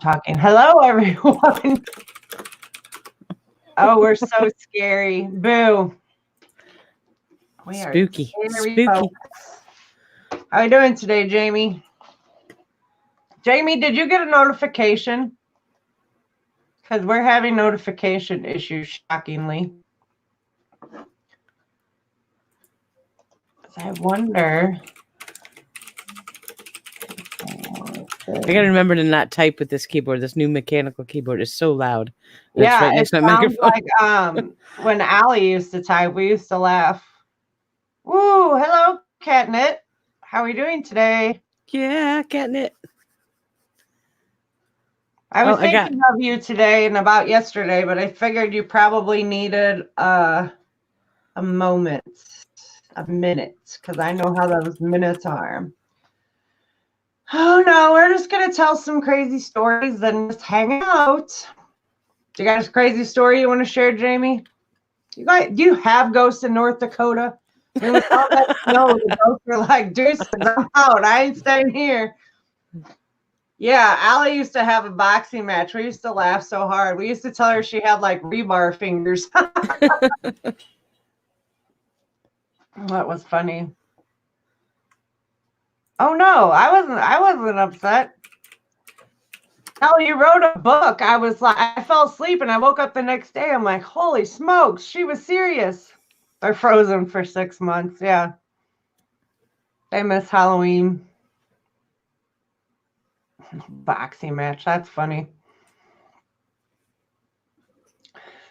talking. Hello, everyone. Oh, we're so scary. Boo. We are Spooky. scary Spooky. folks. How are you doing today, Jamie? Jamie, did you get a notification? Because we're having notification issues, shockingly. I wonder. I gotta remember to not type with this keyboard. This new mechanical keyboard is so loud. And it's Yeah, right it next to my sounds microphone. like when Allie used to type, we used to laugh. Woo, hello, Catnip. How are we doing today? Yeah, catnip. I was I got thinking of you today and about yesterday, but I figured you probably needed a moment, a minute, because I know how those minutes are. Oh no, we're just gonna tell some crazy stories and just hang out. Do you got a crazy story you want to share, Jamie? Do you have ghosts in North Dakota? I mean, with all that snow, the ghosts are like, deuces, I'm out. I ain't staying here. Yeah, Allie used to have a boxing match. We used to laugh so hard. We used to tell her she had like rebar fingers. That was funny. Oh no, I wasn't upset. Allie, you wrote a book. I was like, I fell asleep and I woke up the next day. I'm like, holy smokes, she was serious. They're frozen for 6 months. Yeah. They miss Halloween. Boxing match. That's funny.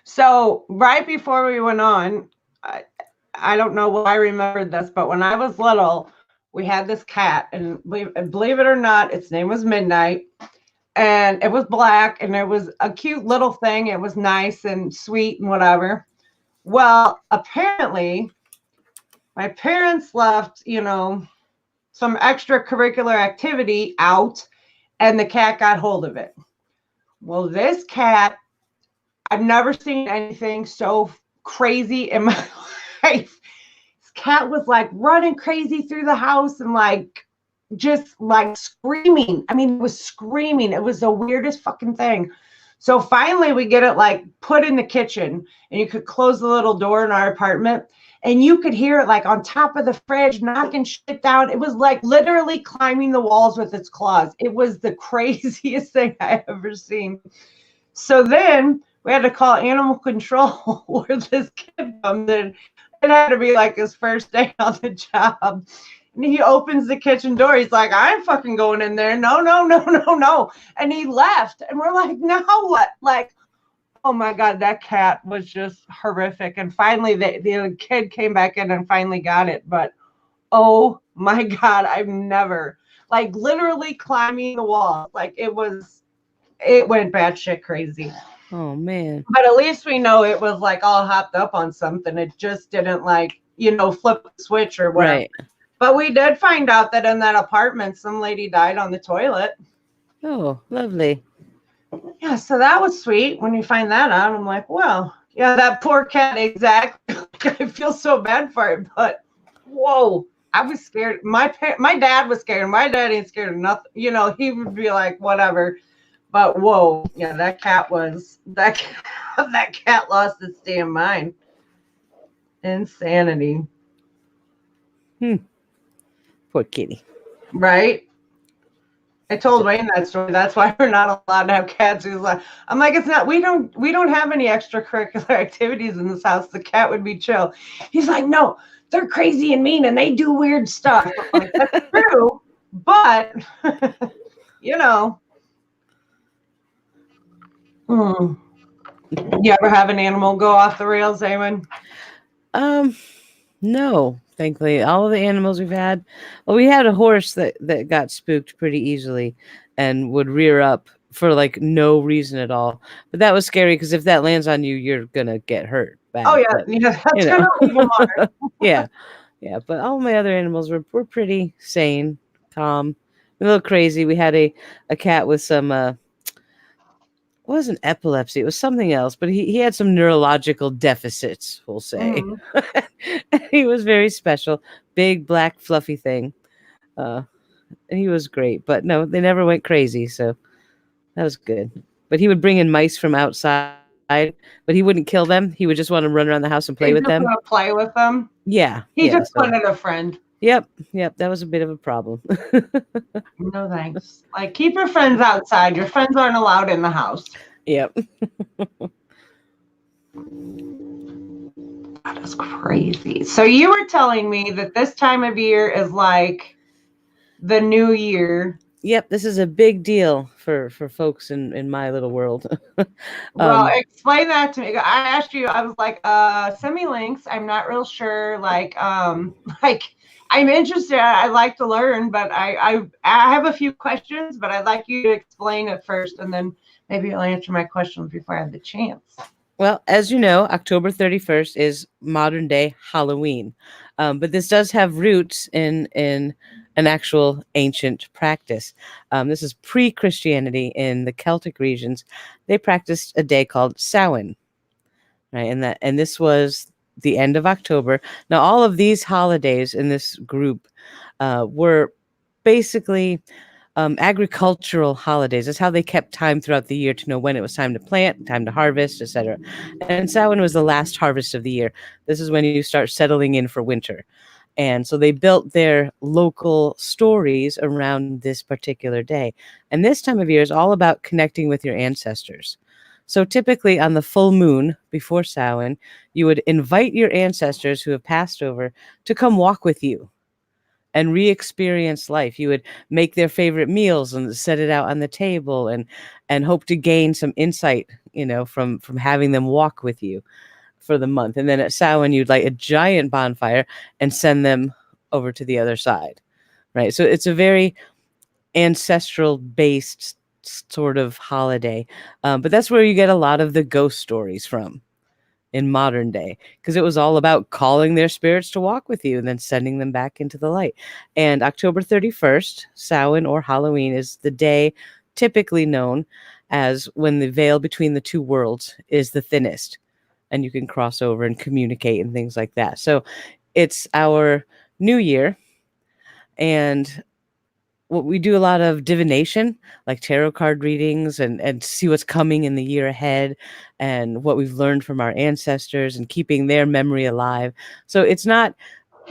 So right before we went on, I don't know why I remembered this, but when I was little, we had this cat, and believe it or not, its name was Midnight, and it was black, and it was a cute little thing. It was nice and sweet and whatever. Well, apparently, my parents left, some extracurricular activity out, and the cat got hold of it. Well, this cat, I've never seen anything so crazy in my life. This cat was like running crazy through the house and like just like screaming. I mean, it was screaming. It was the weirdest fucking thing. So finally, we get it like put in the kitchen, and you could close the little door in our apartment, and you could hear it like on top of the fridge, knocking shit down. It was like literally climbing the walls with its claws. It was the craziest thing I ever seen. So then we had to call animal control where this kid comes in. It had to be like his first day on the job. And he opens the kitchen door. He's like, I'm fucking going in there. No, no, no, no, no. And he left. And we're like, now what? Like, oh my God, that cat was just horrific. And finally, the kid came back in and finally got it. But oh my God, I've never, like, literally climbing the wall. Like, it went batshit crazy. Oh man. But at least we know it was like all hopped up on something. It just didn't like, flip the switch or whatever. Right. But we did find out that in that apartment, some lady died on the toilet. Oh, lovely. Yeah, so that was sweet. When you find that out, I'm like, well, yeah, that poor cat, exactly. I feel so bad for it, but whoa, I was scared. My dad was scared. My dad ain't scared of nothing. He would be like, whatever. But whoa, yeah, that that cat lost its damn mind. Insanity. Poor kitty. Right? I told Wayne that story. That's why we're not allowed to have cats. He's like, I'm like, it's not. We don't have any extracurricular activities in this house. The cat would be chill. He's like, no, they're crazy and mean, and they do weird stuff. I'm like, that's true, but you know. Hmm. You ever have an animal go off the rails, Awen? No, thankfully, all of the animals we've had. Well, we had a horse that got spooked pretty easily and would rear up for like no reason at all. But that was scary because if that lands on you, you're gonna get hurt bad. Oh yeah, but, that's gonna leave a mark. yeah, yeah. But all my other animals were pretty sane, calm, a little crazy. We had a cat with some it wasn't epilepsy, it was something else, but he had some neurological deficits, we'll say. He was very special, big black fluffy thing. And he was great, but no, they never went crazy. So That was good. But he would bring in mice from outside, but he wouldn't kill them. He would just want to run around the house and play with They them. just want to play with them. Yeah, He yeah. just So, wanted a friend. yep, that was a bit of a problem. No thanks. Like, keep your friends outside. Your friends aren't allowed in the house. Yep. That is crazy. So you were telling me that this time of year is like the new year. Yep, this is a big deal for folks in my little world. Well, um, explain that to me. I asked you, I was like, send me links. I'm not real sure. Like, like I'm interested. I like to learn, but I have a few questions, but I'd like you to explain it first, and then maybe you'll answer my questions before I have the chance. well, as you know, October 31st is modern day Halloween. But this does have roots in an actual ancient practice. This is pre-Christianity in the Celtic regions. They practiced a day called Samhain, right? And this was the end of October. Now, all of these holidays in this group were basically agricultural holidays. That's how they kept time throughout the year to know when it was time to plant, time to harvest, etc. And Samhain was the last harvest of the year. This is when you start settling in for winter. And so they built their local stories around this particular day. And this time of year is all about connecting with your ancestors. So typically on the full moon before Samhain, you would invite your ancestors who have passed over to come walk with you and re-experience life. You would make their favorite meals and set it out on the table and hope to gain some insight, from having them walk with you for the month. And then at Samhain, you'd light a giant bonfire and send them over to the other side, right? So it's a very ancestral based sort of holiday, but that's where you get a lot of the ghost stories from in modern day, because it was all about calling their spirits to walk with you and then sending them back into the light. And October 31st, Samhain or Halloween, is the day typically known as when the veil between the two worlds is the thinnest and you can cross over and communicate and things like that. So it's our new year, and what we do a lot of divination, like tarot card readings, and see what's coming in the year ahead and what we've learned from our ancestors and keeping their memory alive. So it's not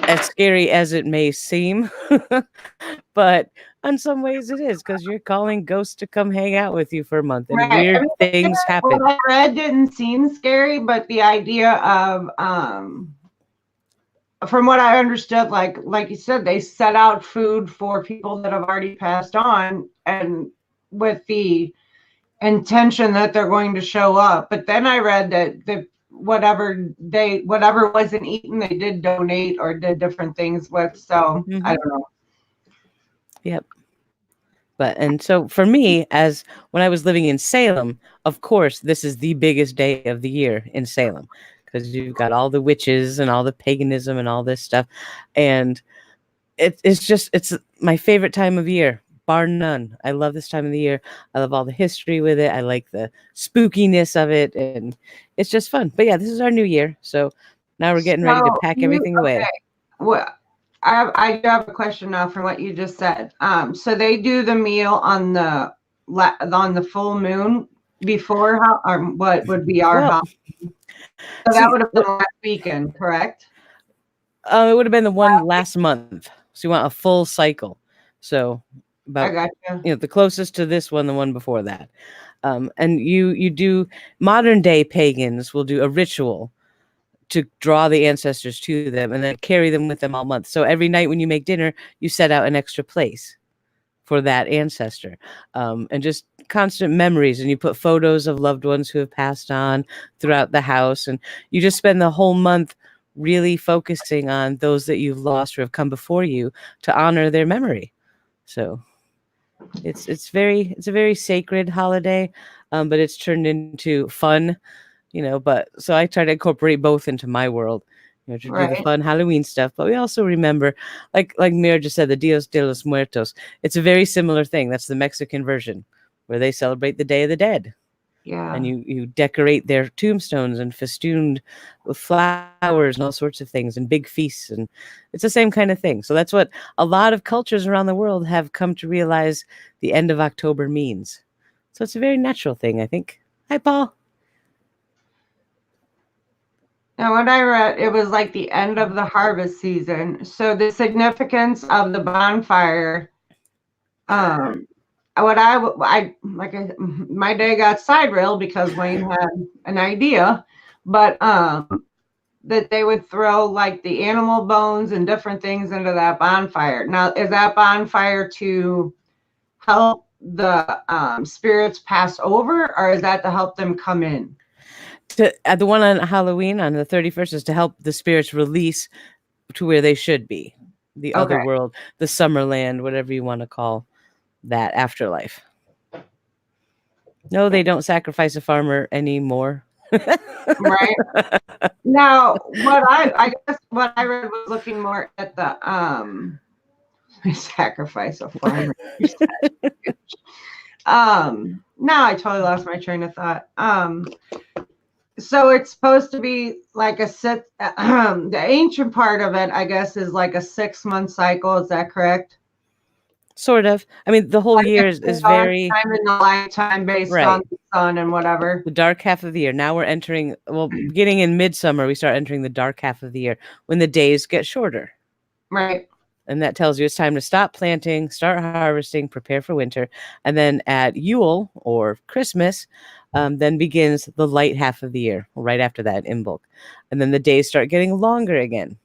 as scary as it may seem, but in some ways it is, because you're calling ghosts to come hang out with you for a month and Right. I weird mean, things what happen. I read didn't seem scary, but the idea of from what I understood, like you said, they set out food for people that have already passed on, and with the intention that they're going to show up. But then I read that whatever wasn't eaten, they did donate or did different things with. So I Mm-hmm. don't know. Yep. And so for me, as when I was living in Salem, of course, this is the biggest day of the year in Salem, because you've got all the witches and all the paganism and all this stuff. And it's my favorite time of year, bar none. I love this time of the year. I love all the history with it. I like the spookiness of it. And it's just fun. But yeah, this is our new year. So now we're getting ready to So pack you everything away. okay? Well, I do have a question now from what you just said. So they do the meal on the full moon before how or what would be our Well, house. So that see, would have been last weekend, correct? it would have been the one last month. So you want a full cycle. So I about, got you. the closest to this one, the one before that. And you do, modern day pagans will do a ritual to draw the ancestors to them and then carry them with them all month. So every night when you make dinner, you set out an extra place for that ancestor, and just constant memories. And you put photos of loved ones who have passed on throughout the house. And you just spend the whole month really focusing on those that you've lost or have come before you to honor their memory. So it's a very sacred holiday, but it's turned into fun, but so I try to incorporate both into my world, to do the Right. fun Halloween stuff, but we also remember, like Mira just said, the Dios de los Muertos. It's a very similar thing. That's the Mexican version, where they celebrate the Day of the Dead, Yeah. and you decorate their tombstones and festooned with flowers and all sorts of things and big feasts, and it's the same kind of thing. So that's what a lot of cultures around the world have come to realize the end of October means. So it's a very natural thing, I think. Hi, Paul. Now, what I read, it was like the end of the harvest season. So the significance of the bonfire, what I like, my day got side railed because Wayne had an idea, but that they would throw like the animal bones and different things into that bonfire. Now, is that bonfire to help the spirits pass over, or is that to help them come in? The one on Halloween on the 31st is to help the spirits release to where they should be, the other Okay. world, the Summerland, whatever you want to call that afterlife. No, they don't sacrifice a farmer anymore. Right. Now, I guess what I read was looking more at the sacrifice of farmer. Now I totally lost my train of thought. So it's supposed to be like the ancient part of it, I guess, is like a 6-month cycle. Is that correct? Sort of. I mean, the whole Like year is very time in the lifetime based right. on the sun and whatever. The dark half of the year. Now we're entering, well, beginning in midsummer, we start entering the dark half of the year when the days get shorter. Right. And that tells you it's time to stop planting, start harvesting, prepare for winter. And then at Yule or Christmas, then begins the light half of the year, right after that, Imbolc. And then the days start getting longer again.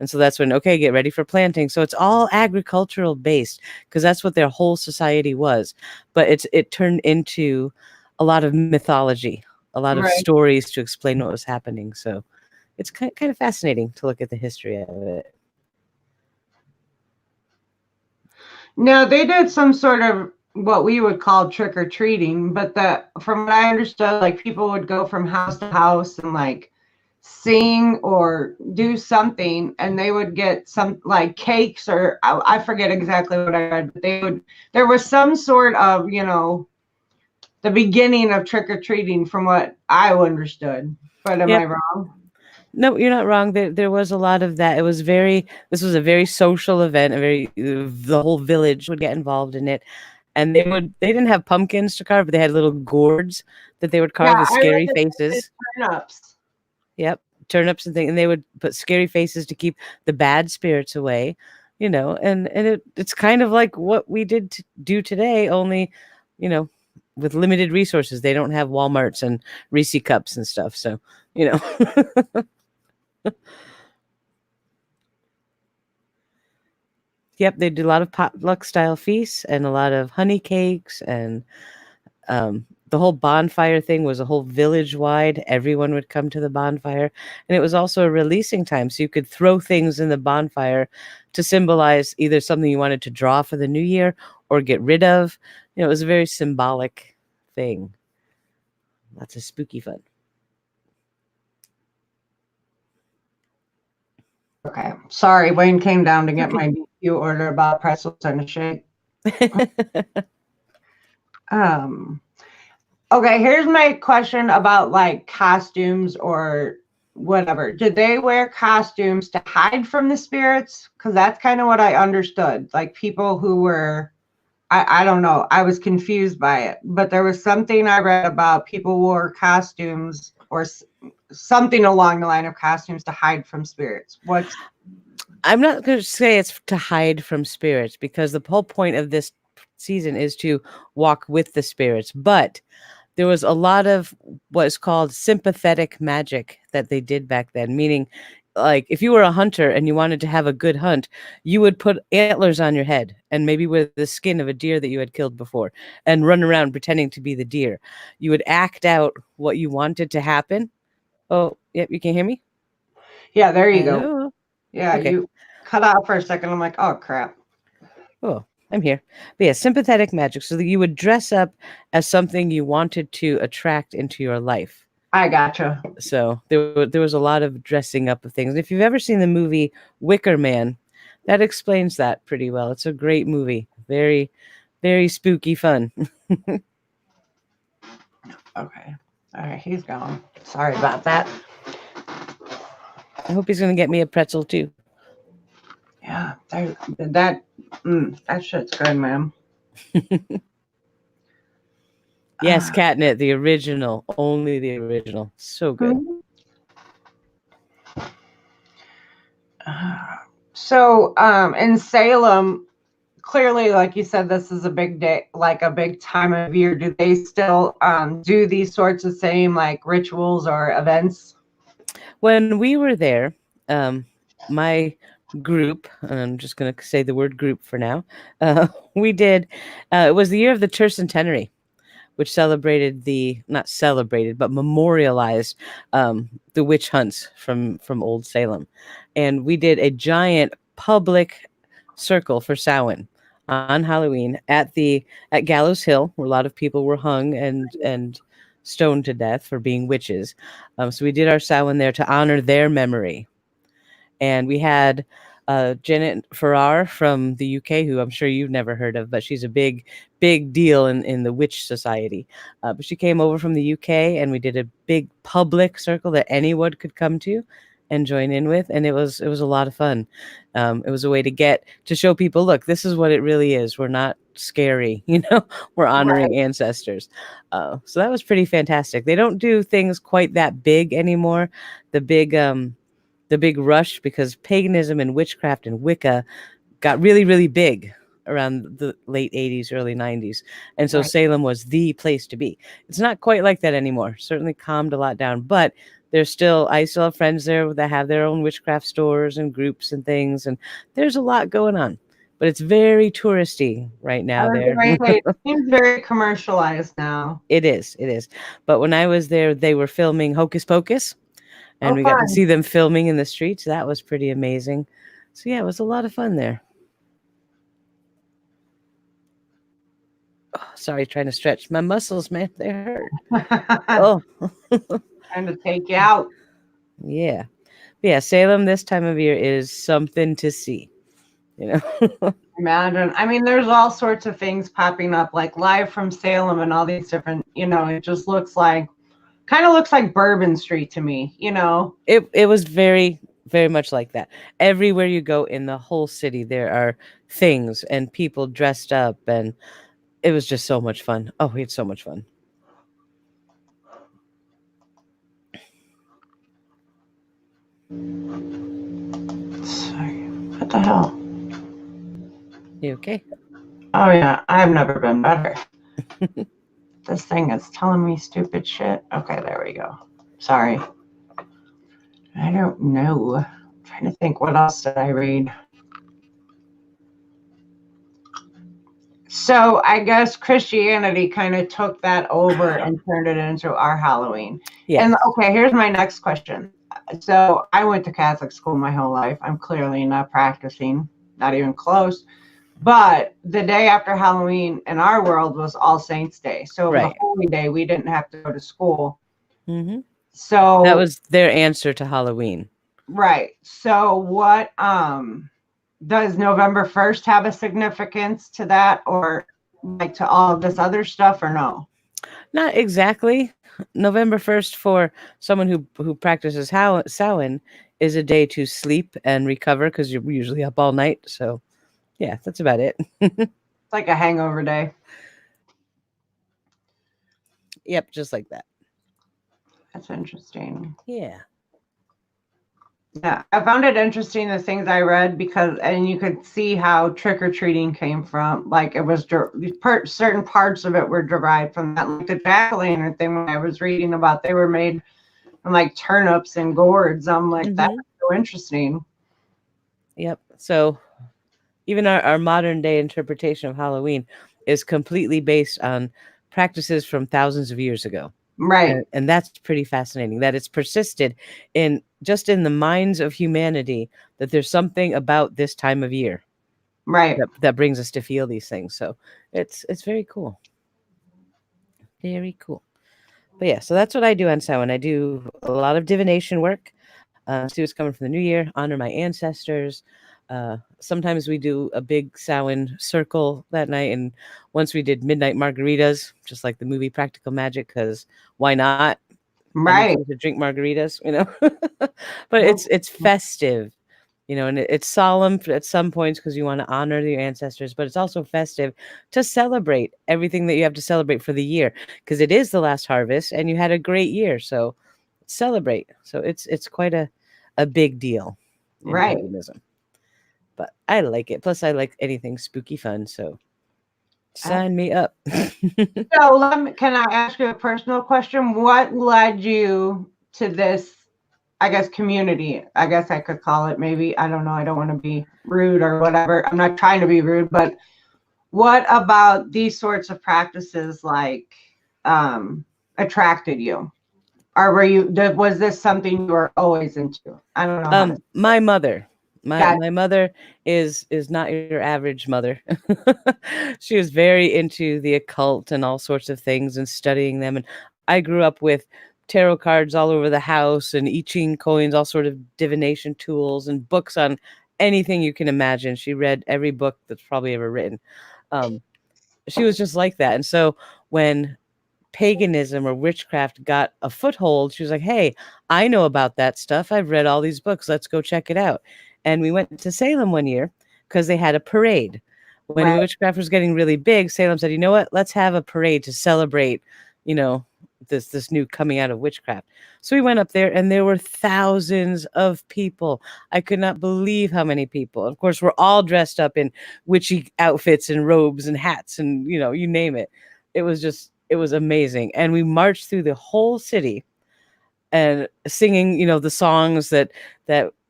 And so that's when, okay, get ready for planting. So it's all agricultural based because that's what their whole society was. But it turned into a lot of mythology, a lot of stories to explain what was happening. So it's kind of fascinating to look at the history of it. Now they did some sort of what we would call trick or treating, but from what I understood, like people would go from house to house and like sing or do something, and they would get some like cakes or I forget exactly what I read, but there was some sort of, the beginning of trick or treating from what I understood. But am I wrong? No, you're not wrong. There was a lot of that. This was a very social event. The whole village would get involved in it, and they didn't have pumpkins to carve, but they had little gourds that they would carve with scary faces. Turnips. Yep, turnips and things, and they would put scary faces to keep the bad spirits away. And it's kind of like what we do today, only, with limited resources. They don't have Walmarts and Reese cups and stuff, so. Yep, they did a lot of potluck style feasts and a lot of honey cakes, and the whole bonfire thing was a whole village wide. Everyone would come to the bonfire, and it was also a releasing time, so you could throw things in the bonfire to symbolize either something you wanted to draw for the new year or get rid of. It was a very symbolic thing. Lots of spooky fun. Okay. Sorry, Wayne came down to get my DQ order about pretzels and a shake. Okay, here's my question about like costumes or whatever. Did they wear costumes to hide from the spirits? Because that's kind of what I understood. Like people who were, I don't know, I was confused by it. But there was something I read about people wore costumes or something along the line of costumes to hide from spirits. I'm not going to say it's to hide from spirits, because the whole point of this season is to walk with the spirits. But there was a lot of what's called sympathetic magic that they did back then, meaning like if you were a hunter and you wanted to have a good hunt, you would put antlers on your head and maybe with the skin of a deer that you had killed before and run around pretending to be the deer. You would act out what you wanted to happen. Oh, yep, you can hear me? Yeah, there you go. Yeah, okay. You cut out for a second. I'm like, oh, crap. Oh, I'm here. But yeah, sympathetic magic. So that you would dress up as something you wanted to attract into your life. I gotcha. So there was a lot of dressing up of things. And if you've ever seen the movie Wicker Man, that explains that pretty well. It's a great movie. Very, very spooky fun. Okay. All right, he's gone. Sorry about that. I hope he's going to get me a pretzel too. Yeah, that shit's good, man. Yes, catnip, the original, only the original. So good. So, in Salem, clearly, like you said, this is a big day, like a big time of year. Do they still do these sorts of same like rituals or events? When we were there, my group, and I'm just going to say the word group for now, we did, it was the year of the tercentenary, which celebrated not celebrated, but memorialized the witch hunts from Old Salem. And we did a giant public circle for Samhain on Halloween at Gallows Hill, where a lot of people were hung and stoned to death for being witches. So we did our Samhain there to honor their memory. And we had Janet Farrar from the UK, who I'm sure you've never heard of, but she's a big deal in the witch society. But she came over from the UK, and we did a big public circle that anyone could come to and join in with, and it was a lot of fun. It was a way to show people, look, this is what it really is. We're not scary, we're honoring ancestors. So that was pretty fantastic. They don't do things quite that big anymore. The big rush, because paganism and witchcraft and Wicca got really, really big around the late 80s, early 90s. And so Salem was the place to be. It's not quite like that anymore. Certainly calmed a lot down, but I still have friends there that have their own witchcraft stores and groups and things. And there's a lot going on, but it's very touristy right now there. It seems very commercialized now. It is. But when I was there, they were filming Hocus Pocus. And we got to see them filming in the streets. That was pretty amazing. So yeah, it was a lot of fun there. Oh, sorry, trying to stretch my muscles, man. They hurt. Oh, trying to take you out. Yeah. Yeah, Salem this time of year is something to see. Imagine. I mean, there's all sorts of things popping up, like Live from Salem and all these different, it just kind of looks like Bourbon Street to me, It was very, very much like that. Everywhere you go in the whole city, there are things and people dressed up, and it was just so much fun. Oh, we had so much fun. Sorry. What the hell? You okay? Oh, yeah. I've never been better. This thing is telling me stupid shit. Okay, there we go. Sorry. I don't know. I'm trying to think, what else did I read? So I guess Christianity kind of took that over and turned it into our Halloween. Yes. And okay, here's my next question. So I went to Catholic school my whole life. I'm clearly not practicing, not even close. But the day after Halloween in our world was All Saints Day. So it was a holy day. We didn't have to go to school. Mm-hmm. So that was their answer to Halloween. Right. So what does November 1st have a significance to that, or like to all of this other stuff, or no? Not exactly. November 1st for someone who practices Samhain is a day to sleep and recover, because you're usually up all night. So yeah, that's about it. It's like a hangover day. Yep, just like that. That's interesting. Yeah. Yeah, I found it interesting, the things I read, and you could see how trick-or-treating came from. Like, it was certain parts of it were derived from that. Like the jack-o'-lantern thing, when I was reading about, they were made from like turnips and gourds. I'm like, that's so interesting. Yep. So even our modern day interpretation of Halloween is completely based on practices from thousands of years ago. Right. And that's pretty fascinating, that it's persisted in the minds of humanity, that there's something about this time of year. Right. That brings us to feel these things. So it's very cool. Very cool. But yeah, so that's what I do on Samhain. I do a lot of divination work. See what's coming from the new year, honor my ancestors. Sometimes we do a big Samhain circle that night, and once we did midnight margaritas, just like the movie Practical Magic, because why not? Right. To drink margaritas, but it's festive, And it's solemn at some points because you want to honor your ancestors, but it's also festive to celebrate everything that you have to celebrate for the year, because it is the last harvest and you had a great year. So celebrate. So it's quite a big deal in Right. paganism. But I like it. Plus I like anything spooky fun. So sign me up. So can I ask you a personal question? What led you to this, I guess, community? I guess I could call it, maybe. I don't know. I don't want to be rude or whatever. I'm not trying to be rude, but what about these sorts of practices attracted you? Or was this something you were always into? I don't know how to. My mother. Got My mother is not your average mother. She was very into the occult and all sorts of things and studying them. And I grew up with tarot cards all over the house and I Ching coins, all sort of divination tools and books on anything you can imagine. She read every book that's probably ever written. She was just like that. And so when paganism or witchcraft got a foothold, she was like, hey, I know about that stuff. I've read all these books. Let's go check it out. And we went to Salem one year because they had a parade. When Right. witchcraft was getting really big, Salem said, you know what? Let's have a parade to celebrate, this new coming out of witchcraft. So we went up there and there were thousands of people. I could not believe how many people. Of course, we're all dressed up in witchy outfits and robes and hats and, you name it. It was amazing. And we marched through the whole city and singing, the songs that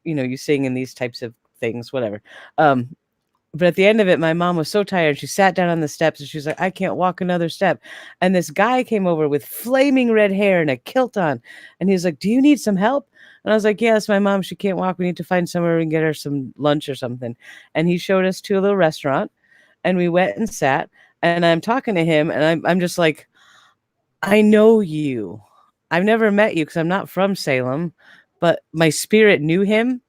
you sing in these types of things, whatever. But at the end of it, my mom was so tired. She sat down on the steps and she was like, I can't walk another step. And this guy came over with flaming red hair and a kilt on. And he was like, do you need some help? And I was like, yes, my mom, she can't walk. We need to find somewhere we can get her some lunch or something. And he showed us to a little restaurant and we went and sat. And I'm talking to him and I'm just like, I know you. I've never met you because I'm not from Salem, but my spirit knew him.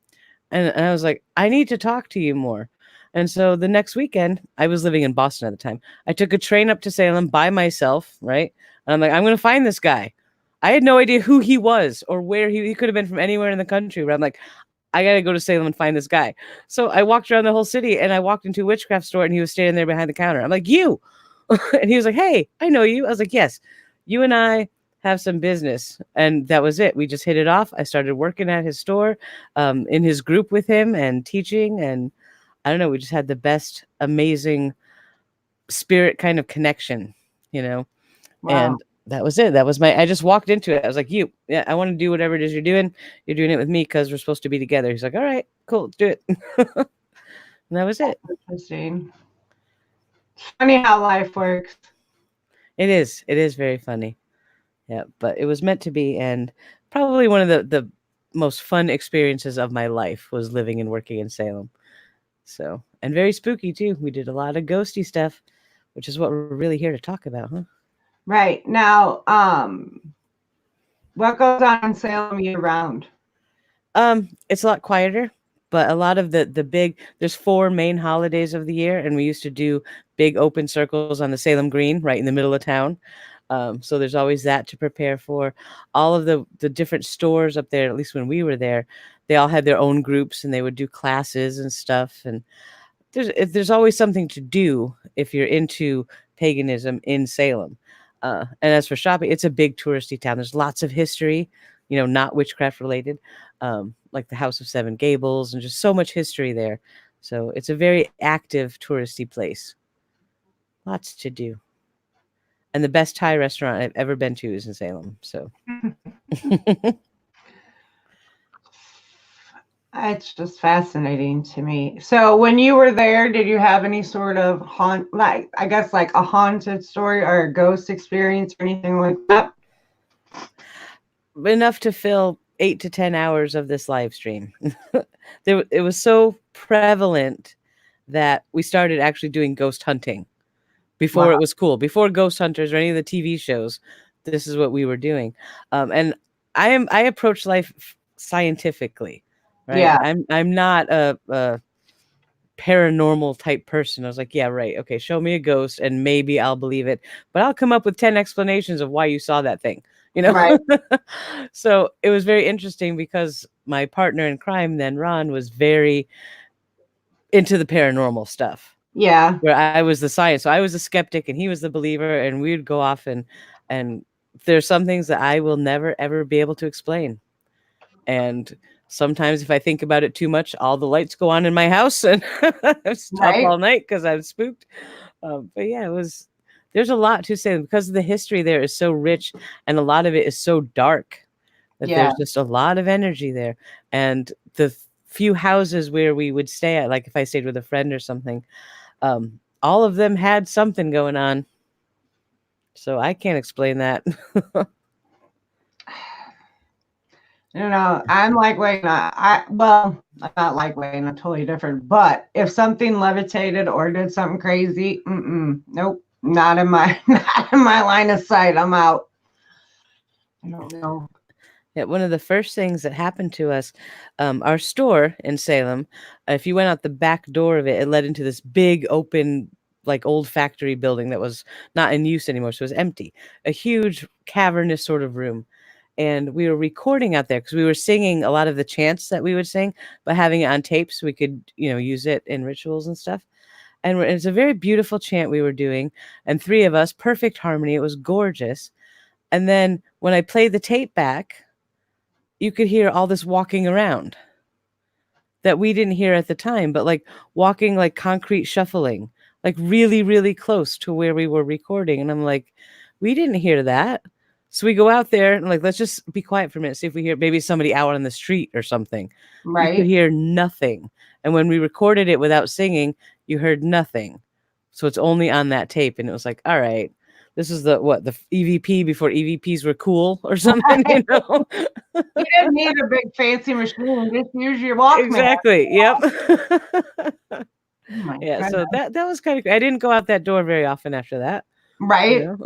And I was like, I need to talk to you more. And so the next weekend, I was living in Boston at the time. I took a train up to Salem by myself, right? And I'm like, I'm going to find this guy. I had no idea who he was or where he could have been from anywhere in the country. But I'm like, I got to go to Salem and find this guy. So I walked around the whole city and I walked into a witchcraft store and he was standing there behind the counter. I'm like, you. And he was like, hey, I know you. I was like, yes, you and I have some business. And that was it. We just hit it off. I started working at his store, in his group with him and teaching. And I don't know, we just had the best, amazing spirit kind of connection, Wow. And that was it. I just walked into it. I was like, yeah, I want to do whatever it is you're doing. You're doing it with me because we're supposed to be together. He's like, all right, cool, do it. And that was it. Interesting. It's funny how life works. It is very funny. Yeah, but it was meant to be. And probably one of the most fun experiences of my life was living and working in Salem. So, and very spooky too. We did a lot of ghosty stuff, which is what we're really here to talk about, huh? Right. Now, what goes on in Salem year round? It's a lot quieter, but a lot of the big, there's 4 main holidays of the year, and we used to do big open circles on the Salem Green right in the middle of town. So there's always that to prepare for. All of the different stores up there, at least when we were there, they all had their own groups and they would do classes and stuff. And there's always something to do if you're into paganism in Salem. And as for shopping, it's a big touristy town. There's lots of history, not witchcraft related, like the House of Seven Gables and just so much history there. So it's a very active touristy place. Lots to do. And the best Thai restaurant I've ever been to is in Salem. So It's just fascinating to me. So when you were there, did you have any sort of like a haunted story or a ghost experience or anything like that? Enough to fill 8 to 10 hours of this live stream. It was so prevalent that we started actually doing ghost hunting before it was cool. Before Ghost Hunters or any of the TV shows, this is what we were doing. And I approach life scientifically. Right. Yeah. I'm not a paranormal type person. I was like, yeah, right. Okay. Show me a ghost and maybe I'll believe it, but I'll come up with 10 explanations of why you saw that thing, Right. So it was very interesting because my partner in crime then, Ron, was very into the paranormal stuff, Yeah. where I was the science. So I was a skeptic and he was the believer, and we would go off and there's some things that I will never ever be able to explain. And sometimes if I think about it too much, all the lights go on in my house and I'm up Right. all night because I'm spooked. But yeah, it was. There's a lot to say because the history there is so rich, and a lot of it is so dark that Yeah. there's just a lot of energy there. And the few houses where we would stay at, like if I stayed with a friend or something, all of them had something going on. So I can't explain that. I'm like Wayne. Well, I'm not like Wayne. I'm totally different. But if something levitated or did something crazy, nope, not in my not in my line of sight. I'm out. I don't know. Yeah, one of the first things that happened to us, our store in Salem, if you went out the back door of it, it led into this big open, like old factory building that was not in use anymore. So it was empty, a huge cavernous sort of room. And we were recording out there because we were singing a lot of the chants that we would sing, but having it on tape so we could, use it in rituals and stuff. And it's a very beautiful chant we were doing. And three of us, perfect harmony. It was gorgeous. And then when I played the tape back, you could hear all this walking around that we didn't hear at the time, but like walking, like concrete shuffling, like really, really close to where we were recording. And I'm like, we didn't hear that. So we go out there and like, let's just be quiet for a minute. See if we hear maybe somebody out on the street or something. You could Right. hear nothing. And when we recorded it without singing, you heard nothing. So it's only on that tape. And it was like, all right, this is the EVP before EVPs were cool or something, You didn't need a big fancy machine. Just use your Walkman. Exactly. Yep. Oh my Yeah. goodness. So that was kind of. I didn't go out that door very often after that. Right. Yeah.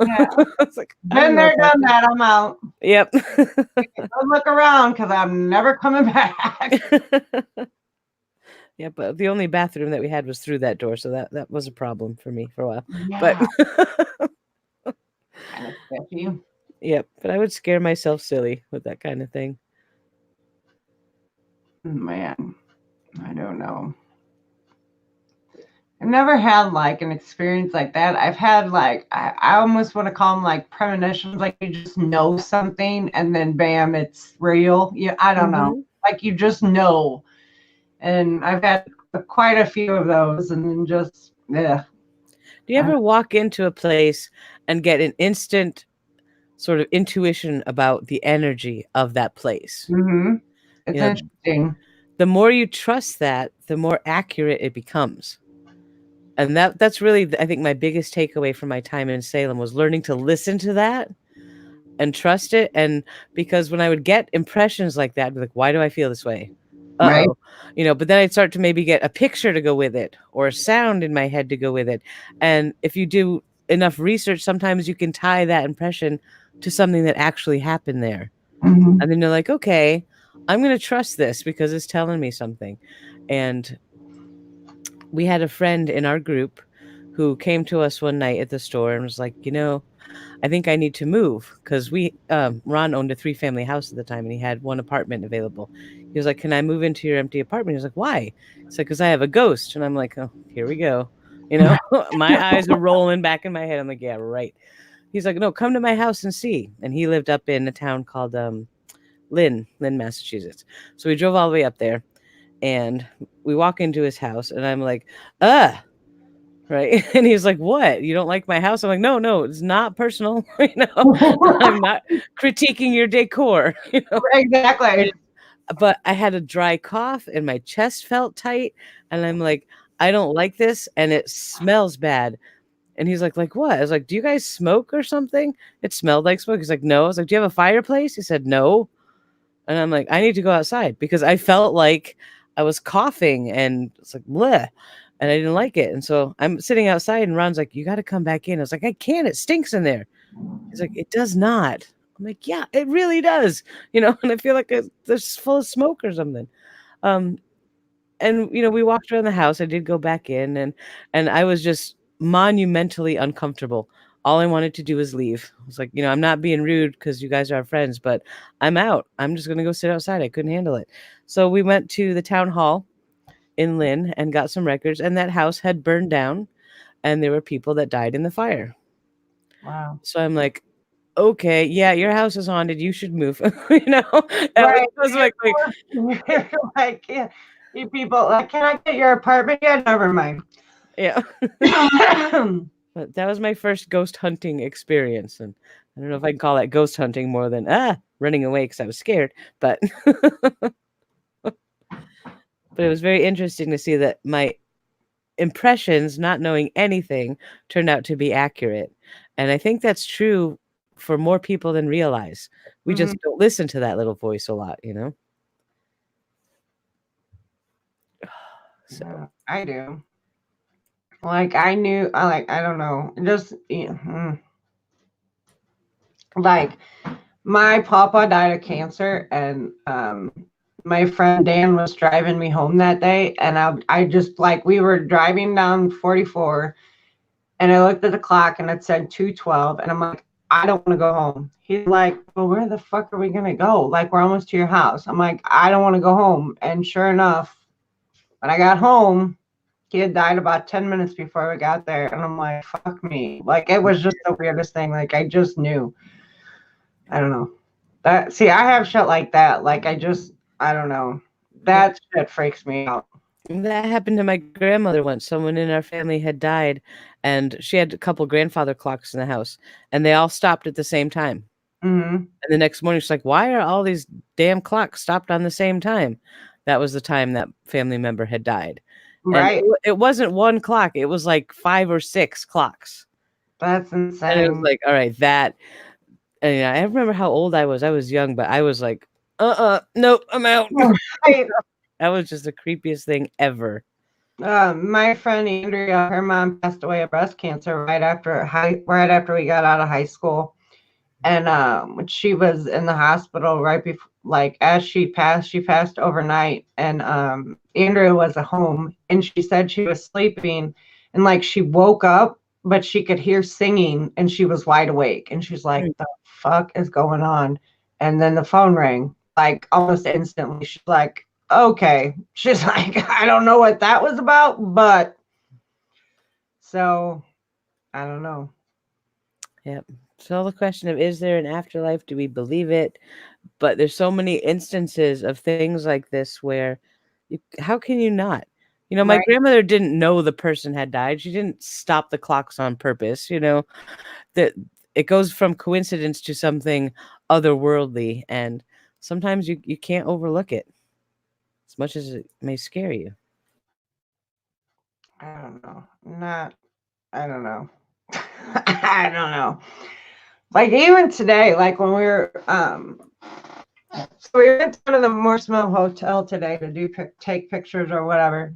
It's like I don't Been know there, about done this. that. I'm out. Yep. Don't look around because I'm never coming back. Yeah, but the only bathroom that we had was through that door, so that was a problem for me for a while. But Yeah. Kind of sketchy. yep, but I would scare myself silly with that kind of thing. Man, I don't know. I've never had like an experience like that. I've had like I almost want to call them like premonitions, like you just know something and then bam, it's real. Yeah, I don't know. Hmm. Like you just know. And I've had quite a few of those and then just yeah. Do you ever walk into a place and get an instant sort of intuition about the energy of that place? Mm-hmm. It's You know, interesting. the more you trust that, the more accurate it becomes. And that's really, I think, my biggest takeaway from my time in Salem was learning to listen to that and trust it. And because when I would get impressions like that, I'd be like, why do I feel this way? Right. Uh-oh. But then I'd start to maybe get a picture to go with it or a sound in my head to go with it. And if you do enough research, sometimes you can tie that impression to something that actually happened there. Mm-hmm. And then you're like, okay, I'm going to trust this because it's telling me something. And we had a friend in our group who came to us one night at the store and was like, I think I need to move because Ron owned a 3-family house at the time and he had one apartment available. He was like, can I move into your empty apartment? He was like, why? He's like, because I have a ghost. And I'm like, oh, here we go. My eyes are rolling back in my head. I'm like, yeah, right. He's like, no, come to my house and see. And he lived up in a town called Lynn, Massachusetts. So we drove all the way up there and we walk into his house and I'm like, right. And he's like, what? You don't like my house? I'm like, no, it's not personal. I'm not critiquing your decor, Exactly. But I had a dry cough and my chest felt tight. And I'm like, I don't like this. And it smells bad. And he's like what? I was like, do you guys smoke or something? It smelled like smoke. He's like, no. I was like, do you have a fireplace? He said, no. And I'm like, I need to go outside because I felt like I was coughing and it's like, bleh. And I didn't like it. And so I'm sitting outside and Ron's like, you got to come back in. I was like, I can't. It stinks in there. He's like, it does not. I'm like, yeah, it really does. And I feel like it's full of smoke or something. And, we walked around the house. I did go back in and I was just monumentally uncomfortable all I wanted to do was leave. I was like, I'm not being rude because you guys are our friends, but I'm out. I'm just going to go sit outside. I couldn't handle it. So we went to the town hall in Lynn and got some records, and that house had burned down, and there were people that died in the fire. Wow. So I'm like, okay, yeah, your house is haunted. You should move. That Right. was like, You're like, yeah, you people, like, can I get your apartment? Yeah, never mind. yeah. But that was my first ghost hunting experience, and I don't know if I can call that ghost hunting more than running away because I was scared. But but it was very interesting to see that my impressions, not knowing anything, turned out to be accurate. And I think that's true for more people than realize. We just don't listen to that little voice a lot, So Yeah, I do. Like I knew, I don't know, just like my papa died of cancer, and my friend Dan was driving me home that day, and I just like we were driving down 44, and I looked at the clock and it said 2:12, and I'm like, I don't want to go home. He's like, well, where the fuck are we gonna go? Like we're almost to your house. I'm like, I don't want to go home, and sure enough, when I got home, he had died about 10 minutes before we got there. And I'm like, fuck me. Like, it was just the weirdest thing. Like, I just knew. I don't know. See, I have shit like that. Like, I don't know. That shit freaks me out. that happened to my grandmother once. Someone in our family had died, and she had a couple grandfather clocks in the house, and they all stopped at the same time. Mm-hmm. And the next morning, she's like, why are all these damn clocks stopped on the same time? That was the time that family member had died. And Right. it wasn't one clock. It was like 5 or 6 clocks. That's And it was insane. like, all right, and I remember how old I was. I was young, but I was like, nope, I'm out. Right. That was just the creepiest thing ever. My friend Andrea, her mom passed away of breast cancer right after we got out of high school. And she was in the hospital right before, like as she passed overnight. And Andrea was at home, and she said she was sleeping, and like she woke up, but she could hear singing, and she was wide awake, and she's like, the fuck is going on? And then the phone rang like almost instantly. She's like, okay. She's like, I don't know what that was about, but so I don't know. Yep. So the question of, is there an afterlife? Do we believe it? But there's so many instances of things like this where how can you not? My Right. grandmother didn't know the person had died. She didn't stop the clocks on purpose, that it goes from coincidence to something otherworldly. And sometimes you can't overlook it as much as it may scare you. I don't know. I don't know. I don't know. Like even today, like when we were so we went to the Morsemill Hotel today to take pictures or whatever.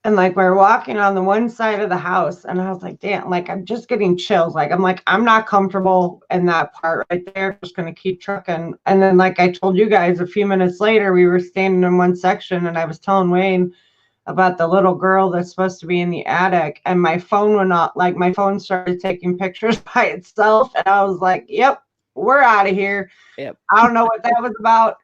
And like we are walking on the one side of the house, and I was like, damn, like I'm just getting chills. Like I'm not comfortable in that part right there. Just gonna keep trucking. And then like I told you guys a few minutes later, we were standing in one section, and I was telling Wayne about the little girl that's supposed to be in the attic, and my phone went off. Like my phone started taking pictures by itself, and I was like, yep, we're out of here. Yep. I don't know what that was about.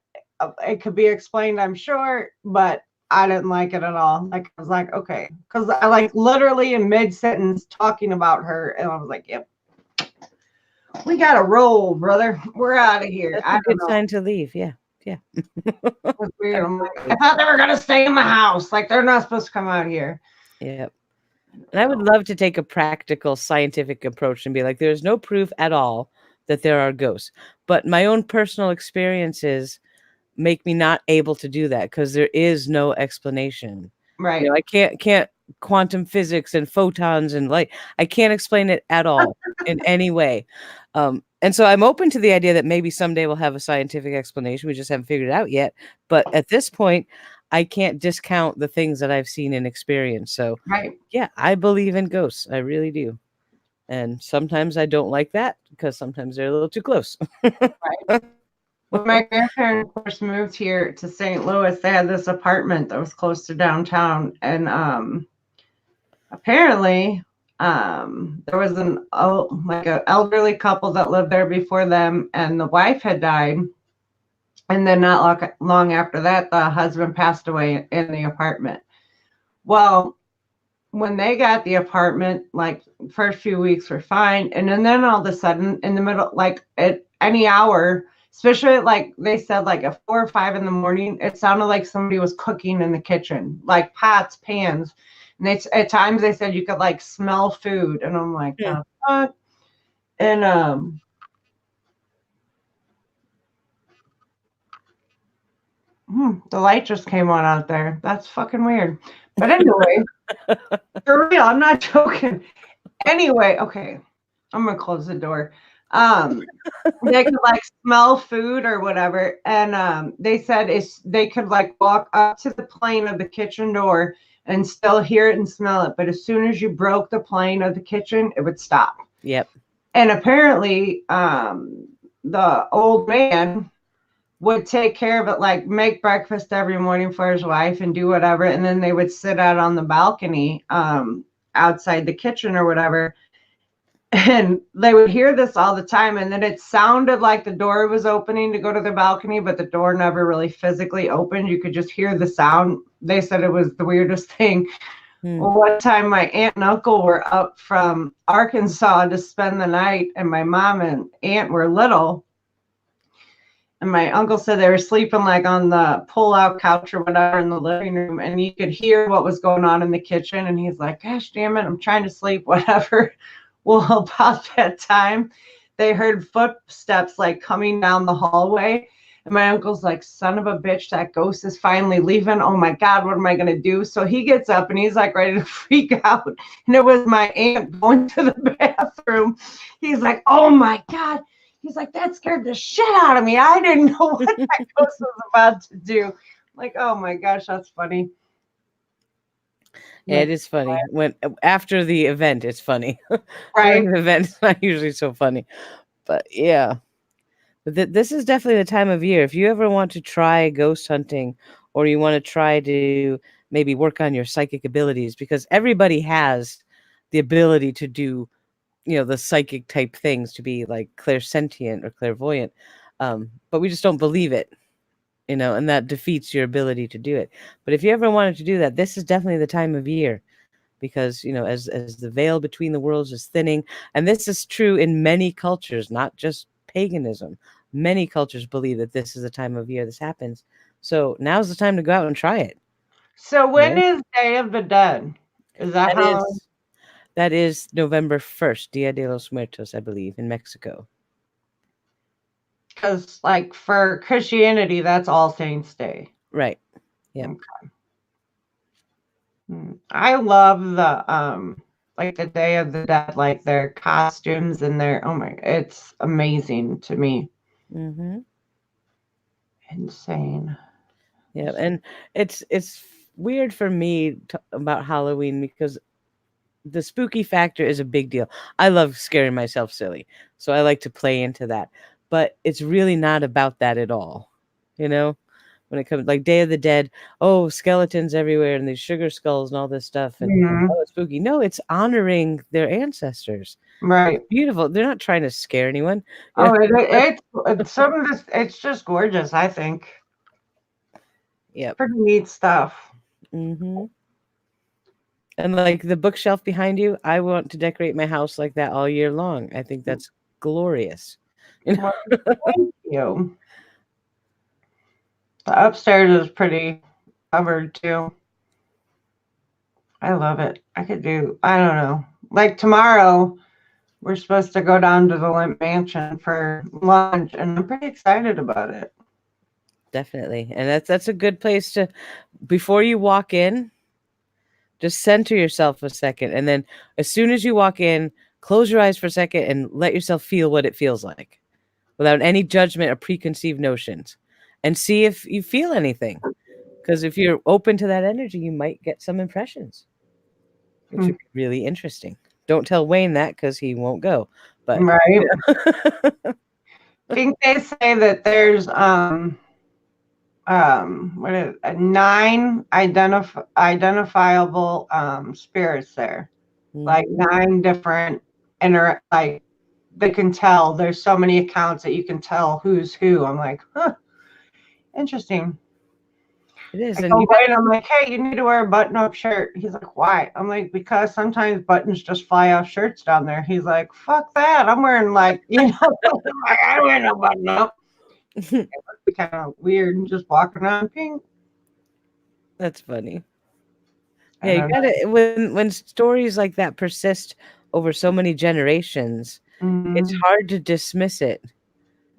It could be explained, I'm sure, but I didn't like it at all. Like I was like, okay, because I like literally in mid sentence talking about her, and I was like, yep, we got to roll, brother. We're out of here. That's a good sign to leave. Yeah. Yeah. That's weird. I'm like, I thought they were gonna stay in the house. Like they're not supposed to come out here. Yep. And I would love to take a practical scientific approach and be like, there's no proof at all that there are ghosts. But my own personal experiences make me not able to do that because there is no explanation. Right. I can't quantum physics and photons and light. I can't explain it at all in any way. And so I'm open to the idea that maybe someday we'll have a scientific explanation. We just haven't figured it out yet. But at this point, I can't discount the things that I've seen and experienced. So, right. Yeah, I believe in ghosts. I really do. And sometimes I don't like that because sometimes they're a little too close. Right. When my grandparents first moved here to St. Louis, they had this apartment that was close to downtown. And apparently There was like an elderly couple that lived there before them, and the wife had died. And then not long after that, the husband passed away in the apartment. Well, when they got the apartment, like first few weeks were fine. And then all of a sudden in the middle, like at any hour, especially like they said, like at 4 or 5 in the morning, it sounded like somebody was cooking in the kitchen, like pots, pans. And at times they said you could like smell food. And I'm like, Hmm. the fuck? And the light just came on out there. That's fucking weird. But anyway, for real, I'm not joking. Anyway, okay, I'm gonna close the door. Um, they could like smell food or whatever, and they said they could like walk up to the plane of the kitchen door and still hear it and smell it, but as soon as you broke the plane of the kitchen, it would stop. Yep. And apparently, the old man would take care of it, like make breakfast every morning for his wife and do whatever, and then they would sit out on the balcony outside the kitchen or whatever, and they would hear this all the time, and then it sounded like the door was opening to go to the balcony, but the door never really physically opened. You could just hear the sound. They said it was the weirdest thing. Well, one time my aunt and uncle were up from Arkansas to spend the night, and my mom and aunt were little, and my uncle said they were sleeping like on the pull-out couch or whatever in the living room, and you could hear what was going on in the kitchen, and he's like, gosh damn it, I'm trying to sleep, whatever. Well, about that time, they heard footsteps like coming down the hallway. And my uncle's like, son of a bitch, that ghost is finally leaving. Oh my God, what am I going to do? So he gets up and he's like ready to freak out. And it was my aunt going to the bathroom. He's like, oh my God. He's like, that scared the shit out of me. I didn't know what that ghost was about to do. Like, oh my gosh, that's funny. Yeah, it is funny. When after the event, it's funny. Right. During the event, it's not usually so funny. But yeah. But this is definitely the time of year. If you ever want to try ghost hunting, or you want to try to maybe work on your psychic abilities, because everybody has the ability to do, the psychic type things, to be like clairsentient or clairvoyant. But we just don't believe it, and that defeats your ability to do it. But if you ever wanted to do that, this is definitely the time of year, because as the veil between the worlds is thinning, and this is true in many cultures, not just paganism. Many cultures believe that this is the time of year this happens. So now's the time to go out and try it. So when is Day of the Dead? Is that That how? is November 1st, Dia de los Muertos, I believe, in Mexico. Because like for Christianity, that's All Saints Day. Right. Yeah. Okay. I love the like the Day of the Dead, like their costumes and their it's amazing to me. Mm-hmm. Insane. Yeah, and it's weird for me about Halloween, because the spooky factor is a big deal. I love scaring myself silly, so I like to play into that. But it's really not about that at all. When it comes like Day of the Dead, oh, skeletons everywhere and these sugar skulls and all this stuff, and oh, it's spooky. No, it's honoring their ancestors. Right. It's beautiful. They're not trying to scare anyone. Oh, it's some of this. It's just gorgeous. I think. Yeah. Pretty neat stuff. Mm-hmm. And like the bookshelf behind you, I want to decorate my house like that all year long. I think that's glorious. Well, thank you. The upstairs is pretty covered too. I love it. I don't know. Like tomorrow, we're supposed to go down to the Limp Mansion for lunch, and I'm pretty excited about it. Definitely. And that's a good place to, before you walk in, just center yourself a second. And then as soon as you walk in, close your eyes for a second and let yourself feel what it feels like, without any judgment or preconceived notions, and see if you feel anything. Because if you're open to that energy, you might get some impressions, which would be really interesting. Don't tell Wayne that, because he won't go. But right. I think they say that there's what is it, 9 identifiable spirits there. like Mhm. 9 different like they can tell. There's so many accounts that you can tell who's who. I'm like, huh, interesting. It is, I and go you by got and I'm like, hey, you need to wear a button-up shirt. He's like, why? I'm like, because sometimes buttons just fly off shirts down there. He's like, fuck that. I'm wearing like, like, I wear no button-up. It must be kind of weird and just walking around pink. that's funny. I Yeah, you don't gotta when stories like that persist over so many generations, know. it's hard to dismiss it as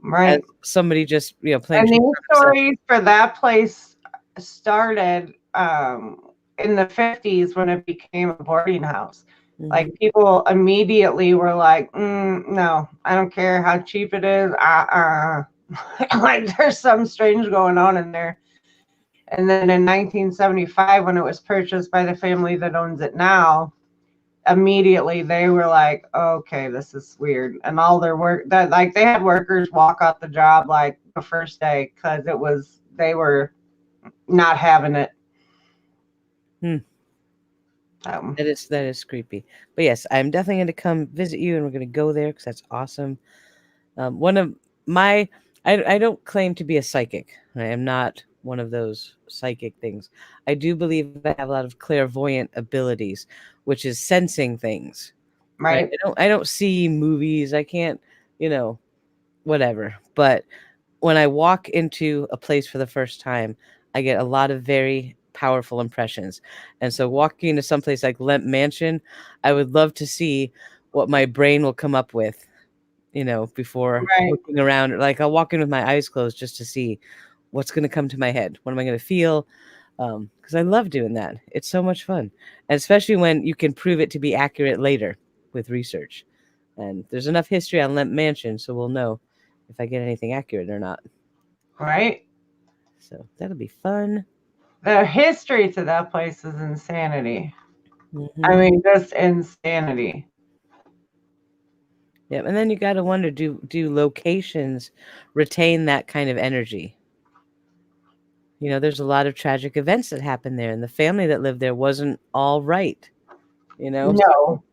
Right. somebody just, playing And tricks these on themselves. stories for that place started in the 50s when it became a boarding house. Like Mhm. people immediately were like, no, I don't care how cheap it is. Like there's something strange going on in there. And then in 1975, when it was purchased by the family that owns it now, immediately they were like, okay, this is weird. And all their work that like they had workers walk off the job like the first day because they were not having it. Hmm. Um, That is creepy. But yes, I'm definitely going to come visit you, and we're going to go there because that's awesome. One of my, I don't claim to be a psychic. I am not one of those psychic things. I do believe I have a lot of clairvoyant abilities, which is sensing things. Right? right, I don't see movies. I can't, you know, whatever. But when I walk into a place for the first time, I get a lot of very powerful impressions. And so walking into someplace like Lemp Mansion, I would love to see what my brain will come up with, before right, looking around. Like I'll walk in with my eyes closed just to see what's going to come to my head. What am I going to feel? Because I love doing that. It's so much fun. And especially when you can prove it to be accurate later with research. And there's enough history on Lemp Mansion, so we'll know if I get anything accurate or not. right. So that'll be fun. The history to that place is insanity. I Hmm. mean, just insanity. Yep. And then you got to wonder, do locations retain that kind of energy? There's a lot of tragic events that happened there, and the family that lived there wasn't all right. So No.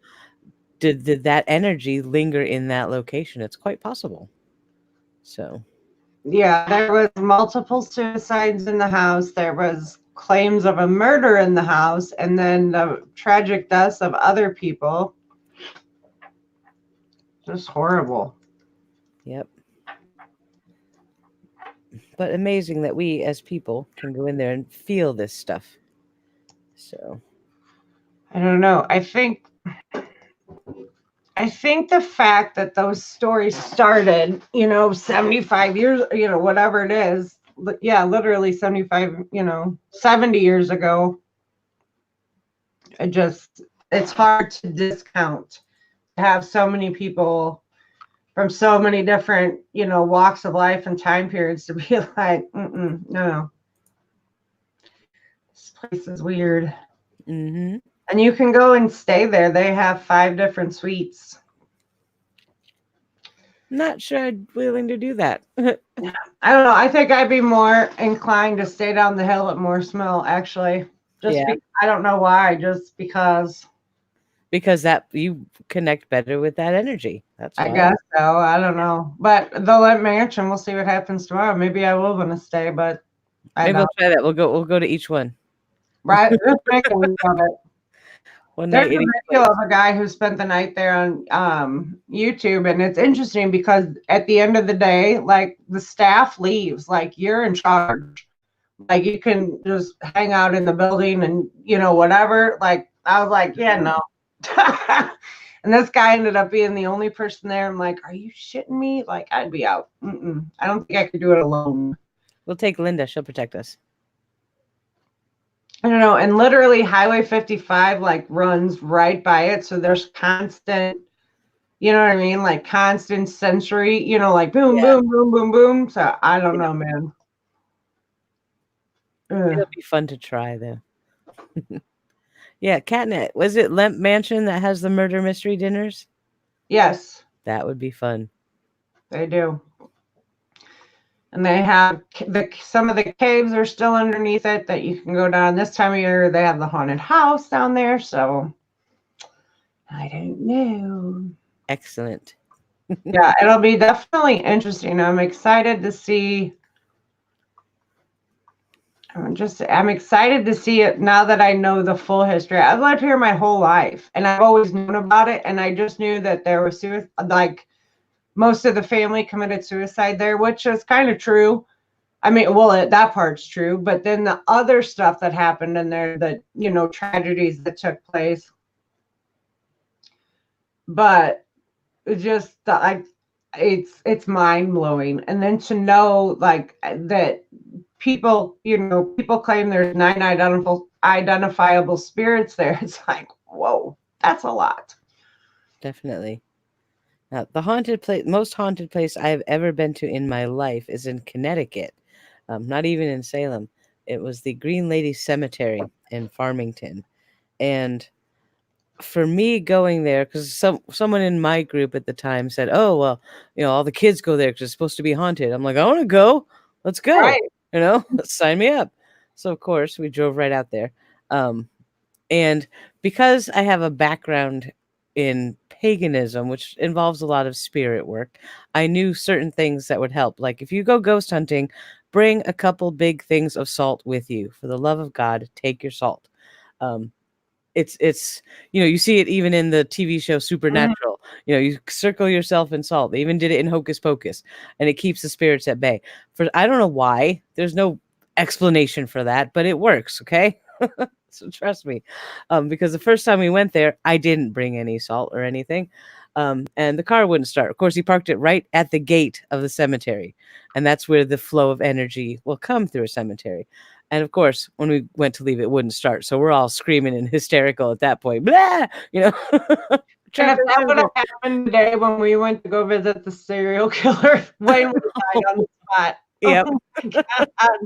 did that energy linger in that location? It's quite possible. So Yeah, there was multiple suicides in the house. There was claims of a murder in the house, and then the tragic deaths of other people. Just horrible. yep. But amazing that we as people can go in there and feel this stuff. So I don't know. I think the fact that those stories started, 75 years, whatever it is, yeah, literally 75, 70 years ago, it's hard to discount to have so many people from so many different, walks of life and time periods to be like, no, this place is weird. hmm And you can go and stay there. They have 5 different suites. not sure I'm willing to do that. I don't know. I think I'd be more inclined to stay down the hill at Morse Mill, actually. Yeah, I don't know why, just because because that you connect better with that energy. That's I why. guess so. I don't know. But the Lit Mansion, we'll see what happens tomorrow. Maybe I will want to stay, but I Maybe don't. we'll try that. We'll go to each one. Right? Just make a week of it. One There's night a at each video place. of a guy who spent the night there on YouTube, and it's interesting because at the end of the day, like the staff leaves, like you're in charge. Like you can just hang out in the building and whatever. Like I was like, yeah, no. And this guy ended up being the only person there. I'm like, are you shitting me? Like I'd be out. I don't think I could do it alone. We'll take Linda. She'll protect us. I don't know. And literally Highway 55 like runs right by it. So there's constant, you know what I mean? Like constant sensory, like boom, Yeah, boom, boom, boom, boom. So I don't yeah. know, man. Ugh. It'll be fun to try though. Yeah, Catnet. Was it Lemp Mansion that has the murder mystery dinners? Yes, That would be fun. they do. And they have some of the caves are still underneath it that you can go down. This time of year, they have the haunted house down there. So I don't know. Excellent. Yeah, it'll be definitely interesting. I'm excited to see. I'm excited to see it now that I know the full history. I've lived here my whole life and I've always known about it. And I just knew that there was like most of the family committed suicide there, which is kind of true. I mean, well, that part's true, but then the other stuff that happened in there, the, tragedies that took place, but just it's mind blowing. And then to know like that people claim there's 9 identifiable spirits there. It's like, whoa, that's a lot. Definitely. Now, the most haunted place I have ever been to in my life is in Connecticut. Not even in Salem. It was the Green Lady Cemetery in Farmington, and for me going there, because someone in my group at the time said, "Oh well, all the kids go there because it's supposed to be haunted." I'm like, "I want to go. Let's go. Right. Sign me up." So of course we drove right out there, um, and because I have a background in paganism, which involves a lot of spirit work, I knew certain things that would help. Like if you go ghost hunting, bring a couple big things of salt with you. For the love of God, take your salt. Um, it's you see it even in the TV show Mhm. Supernatural. You circle yourself in salt. They even did it in Hocus Pocus, and it keeps the spirits at bay. For I don't know why. There's no explanation for that, but it works. Okay. So trust me, because the first time we went there, I didn't bring any salt or anything, and the car wouldn't start. Of course, he parked it right at the gate of the cemetery, and that's where the flow of energy will come through a cemetery. And of course, when we went to leave, it wouldn't start. So we're all screaming and hysterical at that point. Blah! And Trapped if in the that would cemetery. have happened today when we went to go visit the serial killer, Wayne would have died on the spot. Yep. Oh my God.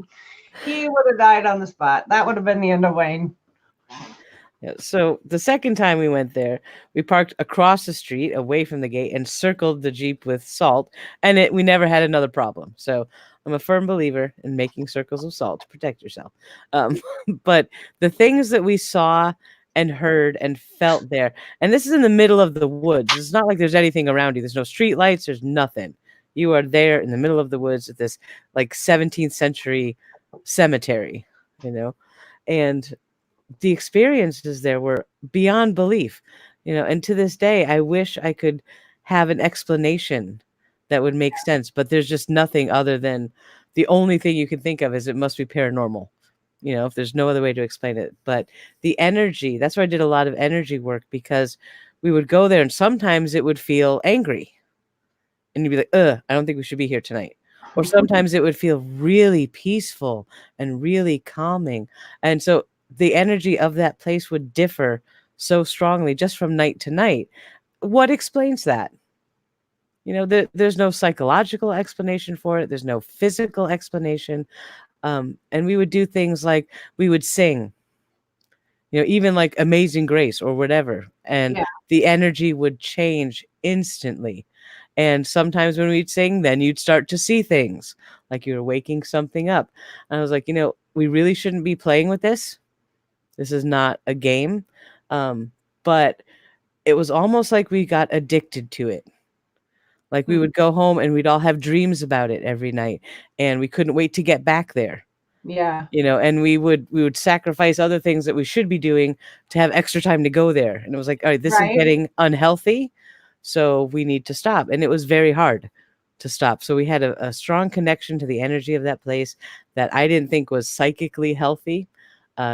He would have died on the spot. That would have been the end of Wayne. Yeah, so the second time we went there, we parked across the street away from the gate and circled the Jeep with salt, and we never had another problem. So I'm a firm believer in making circles of salt to protect yourself. Um, but the things that we saw and heard and felt there, and this is in the middle of the woods. It's not like there's anything around you. There's no street lights. There's nothing. You are there in the middle of the woods at this like 17th century cemetery, and the experiences there were beyond belief, and to this day I wish I could have an explanation that would make sense, but there's just nothing other than the only thing you can think of is it must be paranormal, if there's no other way to explain it. But the energy, that's why I did a lot of energy work, because we would go there and sometimes it would feel angry and you'd be like, I don't think we should be here tonight. Or sometimes it would feel really peaceful and really calming. And so the energy of that place would differ so strongly just from night to night. What explains that? There's no psychological explanation for it. There's no physical explanation. And we would do things like we would sing, even like Amazing Grace or whatever. And Yeah. the energy would change instantly. And sometimes when we'd sing, then you'd start to see things like you were waking something up. And I was like, we really shouldn't be playing with this. This is not a game. But it was almost like we got addicted to it. Like we would go home and we'd all have dreams about it every night. And we couldn't wait to get back there. Yeah. And we would sacrifice other things that we should be doing to have extra time to go there. And it was like, all right, this is Right. getting unhealthy, so we need to stop. And it was very hard to stop. So we had a strong connection to the energy of that place that I didn't think was psychically healthy.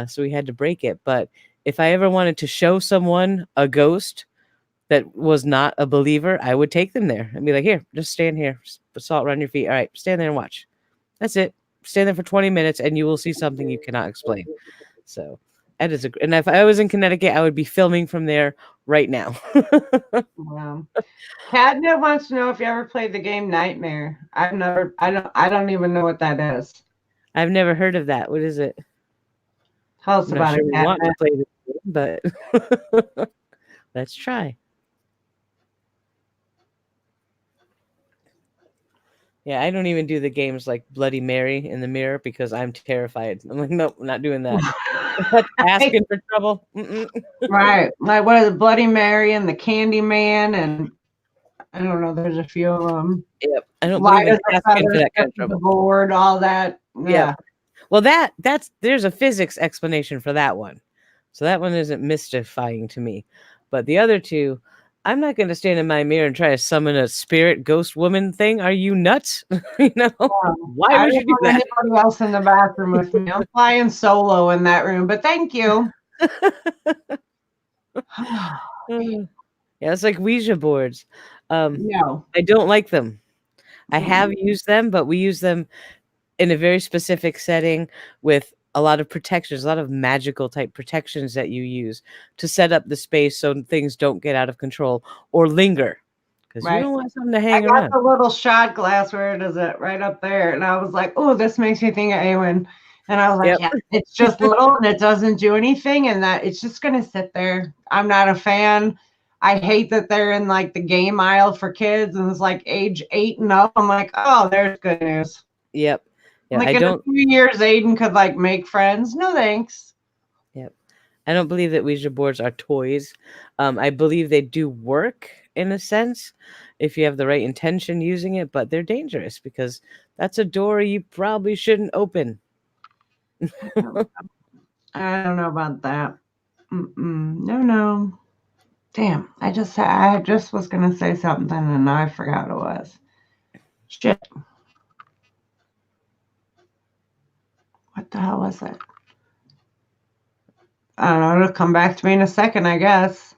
So we had to break it. But if I ever wanted to show someone a ghost that was not a believer, I would take them there and be like, here, just stand here, put salt around your feet. All right, stand there and watch. That's it. Stand there for 20 minutes and you will see something you cannot explain. So that is and if I was in Connecticut, I would be filming from there right now. Wow. Catnip wants to know if you ever played the game Nightmare. I don't even know what that is. I've never heard of that. What is it? Tell us I'm not about sure it, we want to Catnip. play this game, but let's try. Yeah, I don't even do the games like Bloody Mary in the mirror because I'm terrified. I'm like, nope, I'm not doing that. That's asking for trouble. Mm-mm. Right. Like what is it, Bloody Mary and the Candy Man, and I don't know, there's a few of them. Yep. I don't Why believe in does a asking for feather that kind stick of to the trouble. board? All that. Yep. Yeah. Well, there's a physics explanation for that one. So that one isn't mystifying to me. But the other two, I'm not going to stand in my mirror and try to summon a spirit ghost woman thing. Are you nuts? Why I would you didn't do want that? anybody else in the bathroom with me. I'm flying solo in that room, but thank you. Yeah, it's like Ouija boards. No. I don't like them. I have used them, but we use them in a very specific setting with a lot of protections, a lot of magical type protections that you use to set up the space so things don't get out of control or linger. Because you Right. don't want something to I hang got around. the little shot glass. Where is it? Right up there. And I was like, oh, this makes me think of Awen. And I was like, Yep. yeah, it's just little and it doesn't do anything. And that it's just going to sit there. I'm not a fan. I hate that they're in like the game aisle for kids and it's like age 8 and up. I'm like, oh, there's good news. Yep. Yeah, Like I in a don't. few years, Aiden could like make friends. No thanks. Yep. I don't believe that Ouija boards are toys. I believe they do work in a sense if you have the right intention using it, but they're dangerous because that's a door you probably shouldn't open. I don't know about that. No, no. Damn, I just was gonna say something and now I forgot what it was. Shit. What the hell was it? I don't know. It'll come back to me in a second, I guess.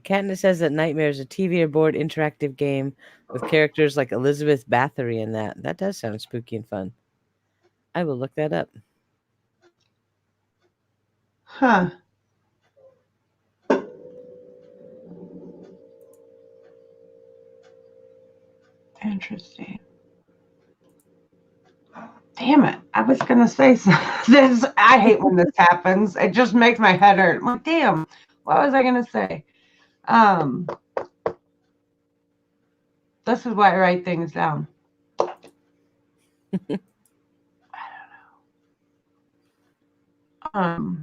Katniss says that Nightmare is a TV or board interactive game with characters like Elizabeth Bathory in that. That does sound spooky and fun. I will look that up. Huh. Interesting. Damn it. I was gonna say this. I hate when this happens. It just makes my head hurt. I'm like, damn, what was I gonna say? This is why I write things down. I don't know.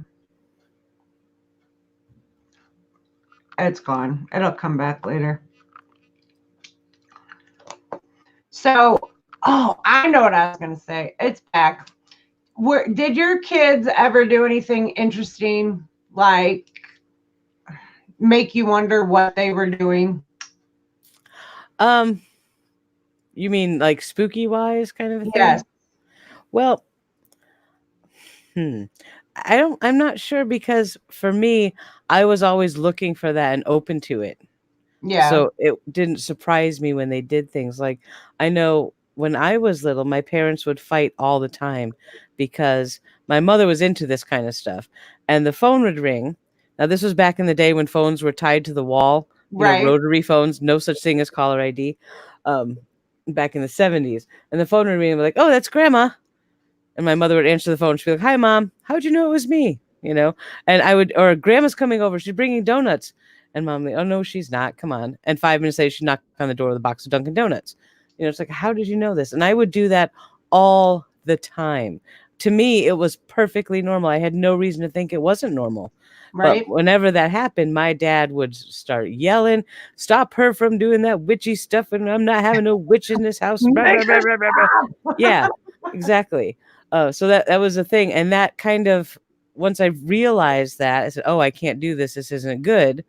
It's gone. It'll come back later. So, oh, I know what I was gonna say. It's back. Did your kids ever do anything interesting, like make you wonder what they were doing? You mean like spooky wise kind of a thing? Yes. Well, I'm not sure because for me, I was always looking for that and open to it. Yeah. So it didn't surprise me when they did things like I know when I was little, my parents would fight all the time because my mother was into this kind of stuff and the phone would ring. Now, this was back in the day when phones were tied to the wall, Right. rotary phones, no such thing as caller ID, back in the 70s. And the phone would ring and be like, oh, that's grandma. And my mother would answer the phone. She'd be like, hi, Mom. How'd you know it was me? And I would, or grandma's coming over. She's bringing donuts. And Mom, oh, no, she's not. Come on. And 5 minutes later, she knocked on the door with a box of Dunkin' Donuts. It's like, how did you know this? And I would do that all the time. To me, it was perfectly normal. I had no reason to think it wasn't normal. Right. But whenever that happened, my dad would start yelling, stop her from doing that witchy stuff. And I'm not having no witch in this house. Yeah, exactly. So that was a thing. And that kind of, once I realized that, I said, oh, I can't do this. This isn't good.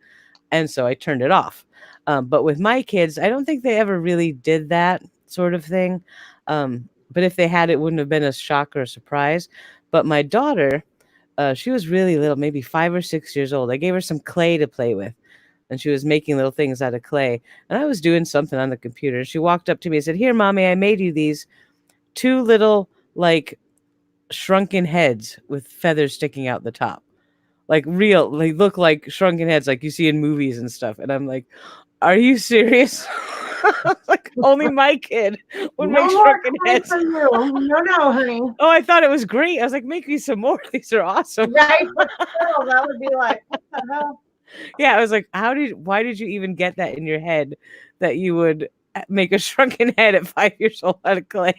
And so I turned it off. But with my kids, I don't think they ever really did that sort of thing. But if they had, it wouldn't have been a shock or a surprise. But my daughter, she was really little, maybe 5 or 6 years old. I gave her some clay to play with, and she was making little things out of clay. And I was doing something on the computer. She walked up to me and said, here, Mommy, I made you these 2 little, like, shrunken heads with feathers sticking out the top. Like real, they look like shrunken heads like you see in movies and stuff. And I'm like, are you serious? Like only my kid would make shrunken heads. For you. No, honey. Oh, I thought it was great. I was like, make me some more. These are awesome. Right, but still, that would be like, what the hell? Yeah, I was like, why did you even get that in your head that you would make a shrunken head at 5 years old out of clay?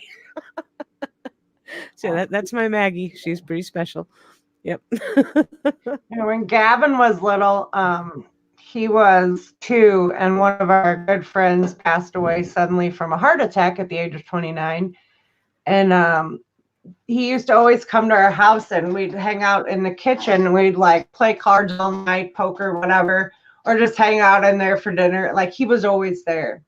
So that's my Maggie. She's pretty special. Yep. When Gavin was little, he was 2, and one of our good friends passed away suddenly from a heart attack at the age of 29. And he used to always come to our house, and we'd hang out in the kitchen, and we'd like play cards all night, poker, whatever, or just hang out in there for dinner. Like, he was always there.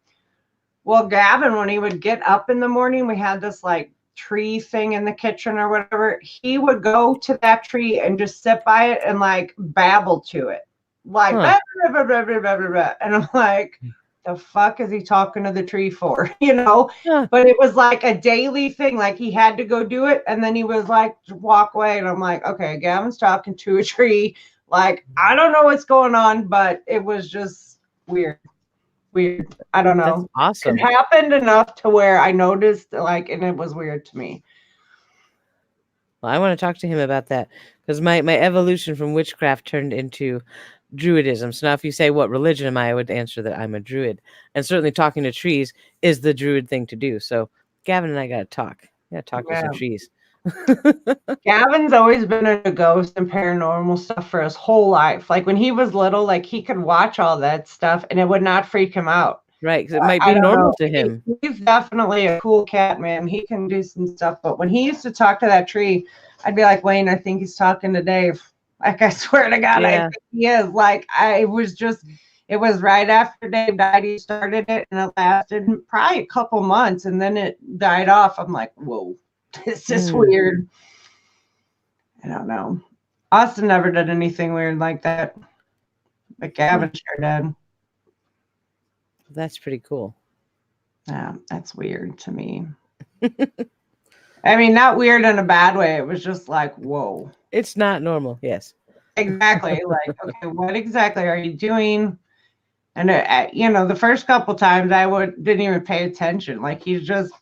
Well, Gavin, when he would get up in the morning, we had this like tree thing in the kitchen or whatever. He would go to that tree and just sit by it and like babble to it, like, Huh. blah, blah, blah, blah, blah, blah, blah. And I'm like, the fuck is he talking to the tree for? You know? Huh. But it was like a daily thing. Like, he had to go do it, and then he was like, walk away. And I'm like, okay, Gavin's talking to a tree. Like, I don't know what's going on, but it was just weird. I don't know. That's awesome. It happened enough to where I noticed, like, and it was weird to me. Well, I want to talk to him about that because my evolution from witchcraft turned into druidism. So now if you say, what religion am I would answer that I'm a druid. And certainly talking to trees is the druid thing to do. So Gavin and I got to talk. To some trees. Gavin's always been into ghost and paranormal stuff for his whole life. Like, when he was little, like, he could watch all that stuff and it would not freak him out. Right, because it might be normal to him. He's definitely a cool cat, man. He can do some stuff. But when he used to talk to that tree, I'd be like, Wayne, I think he's talking to Dave. Like, I swear to God, I think he is. Like, it was right after Dave died, he started it, and it lasted probably a couple months, and then it died off. I'm like, whoa, this is weird. I don't know. Austin never did anything weird like that. But Gavin sure did. That's pretty cool. Yeah, that's weird to me. I mean, not weird in a bad way. It was just like, whoa. It's not normal. Yes. Exactly. Like, okay, what exactly are you doing? And, the first couple times didn't even pay attention. Like, he's just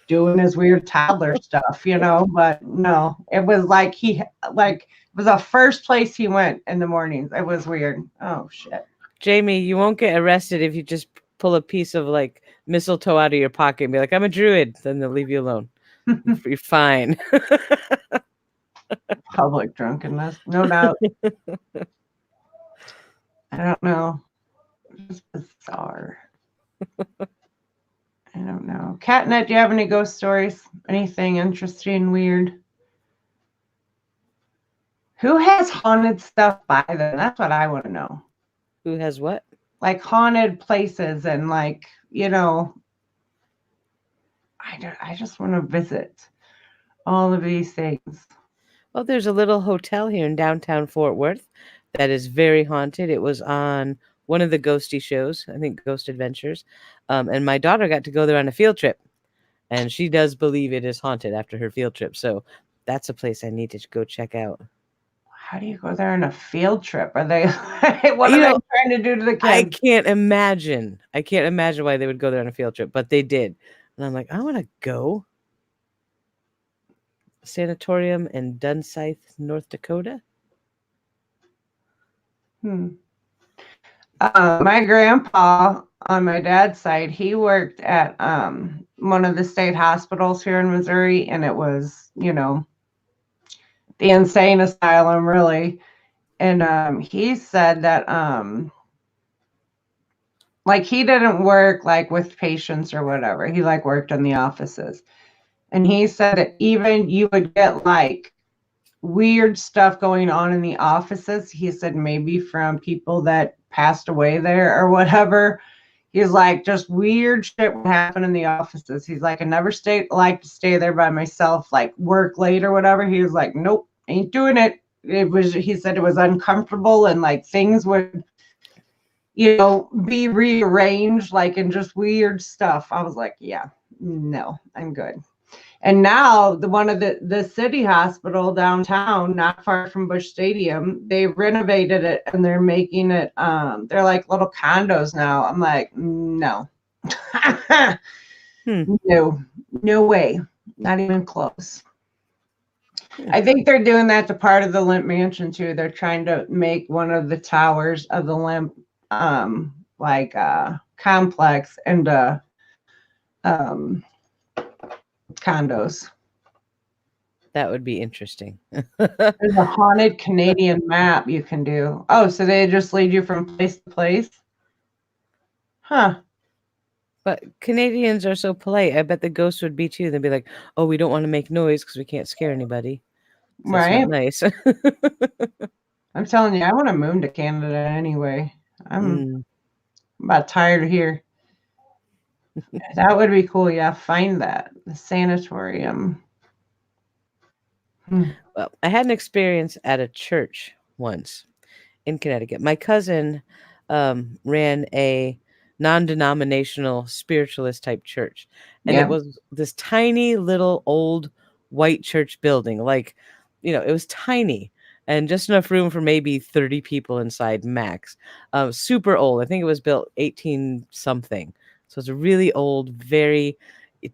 doing his weird toddler stuff, but no, it was like it was the first place he went in the mornings. It was weird. Oh, shit. Jamie, you won't get arrested if you just pull a piece of like mistletoe out of your pocket and be like, I'm a druid. Then they'll leave you alone. You're fine. Public drunkenness, no doubt. I don't know. It's bizarre. I don't know. Catnet, do you have any ghost stories? Anything interesting, weird? Who has haunted stuff by them? That's what I want to know. Who has what? Like haunted places and like, I just want to visit all of these things. Well, there's a little hotel here in downtown Fort Worth that is very haunted. It was on one of the ghosty shows, I think Ghost Adventures. And my daughter got to go there on a field trip. And she does believe it is haunted after her field trip. So that's a place I need to go check out. How do you go there on a field trip? Are they what are they trying to do to the kids? I can't imagine why they would go there on a field trip, but they did. And I'm like, I want to go. Sanatorium in Dunsight, North Dakota. My grandpa on my dad's side, he worked at one of the state hospitals here in Missouri, and it was, the insane asylum, really. And he said that like he didn't work like with patients or whatever. He like worked in the offices. And he said that even you would get like weird stuff going on in the offices. He said maybe from people that passed away there or whatever. He's like, just weird shit would happen in the offices. He's like, I never like to stay there by myself, like work late or whatever. He was like, nope, ain't doing it. He said it was uncomfortable and like things would, be rearranged, like, and just weird stuff. I was like, yeah, no, I'm good. And now one of the city hospital downtown, not far from Busch Stadium, they renovated it and they're making it, they're like little condos now. I'm like, no, no way, not even close. I think they're doing that to part of the Limp Mansion too. They're trying to make one of the towers of the Limp, complex into condos. That would be interesting. There's a haunted Canadian map you can do. Oh, so they just lead you from place to place? Huh. But Canadians are so polite. I bet the ghosts would be too. They'd be like, "Oh, we don't want to make noise because we can't scare anybody. So that's not Right? nice." I'm telling you, I want to move to Canada anyway. I'm Mm. about tired here. That would be cool. Yeah, find that. The sanatorium. Hmm. Well, I had an experience at a church once in Connecticut. My cousin ran a non-denominational spiritualist type church, and it Yeah. was this tiny little old white church building. Like, it was tiny and just enough room for maybe 30 people inside max. Super old. I think it was built 18 something. So it's a really old, very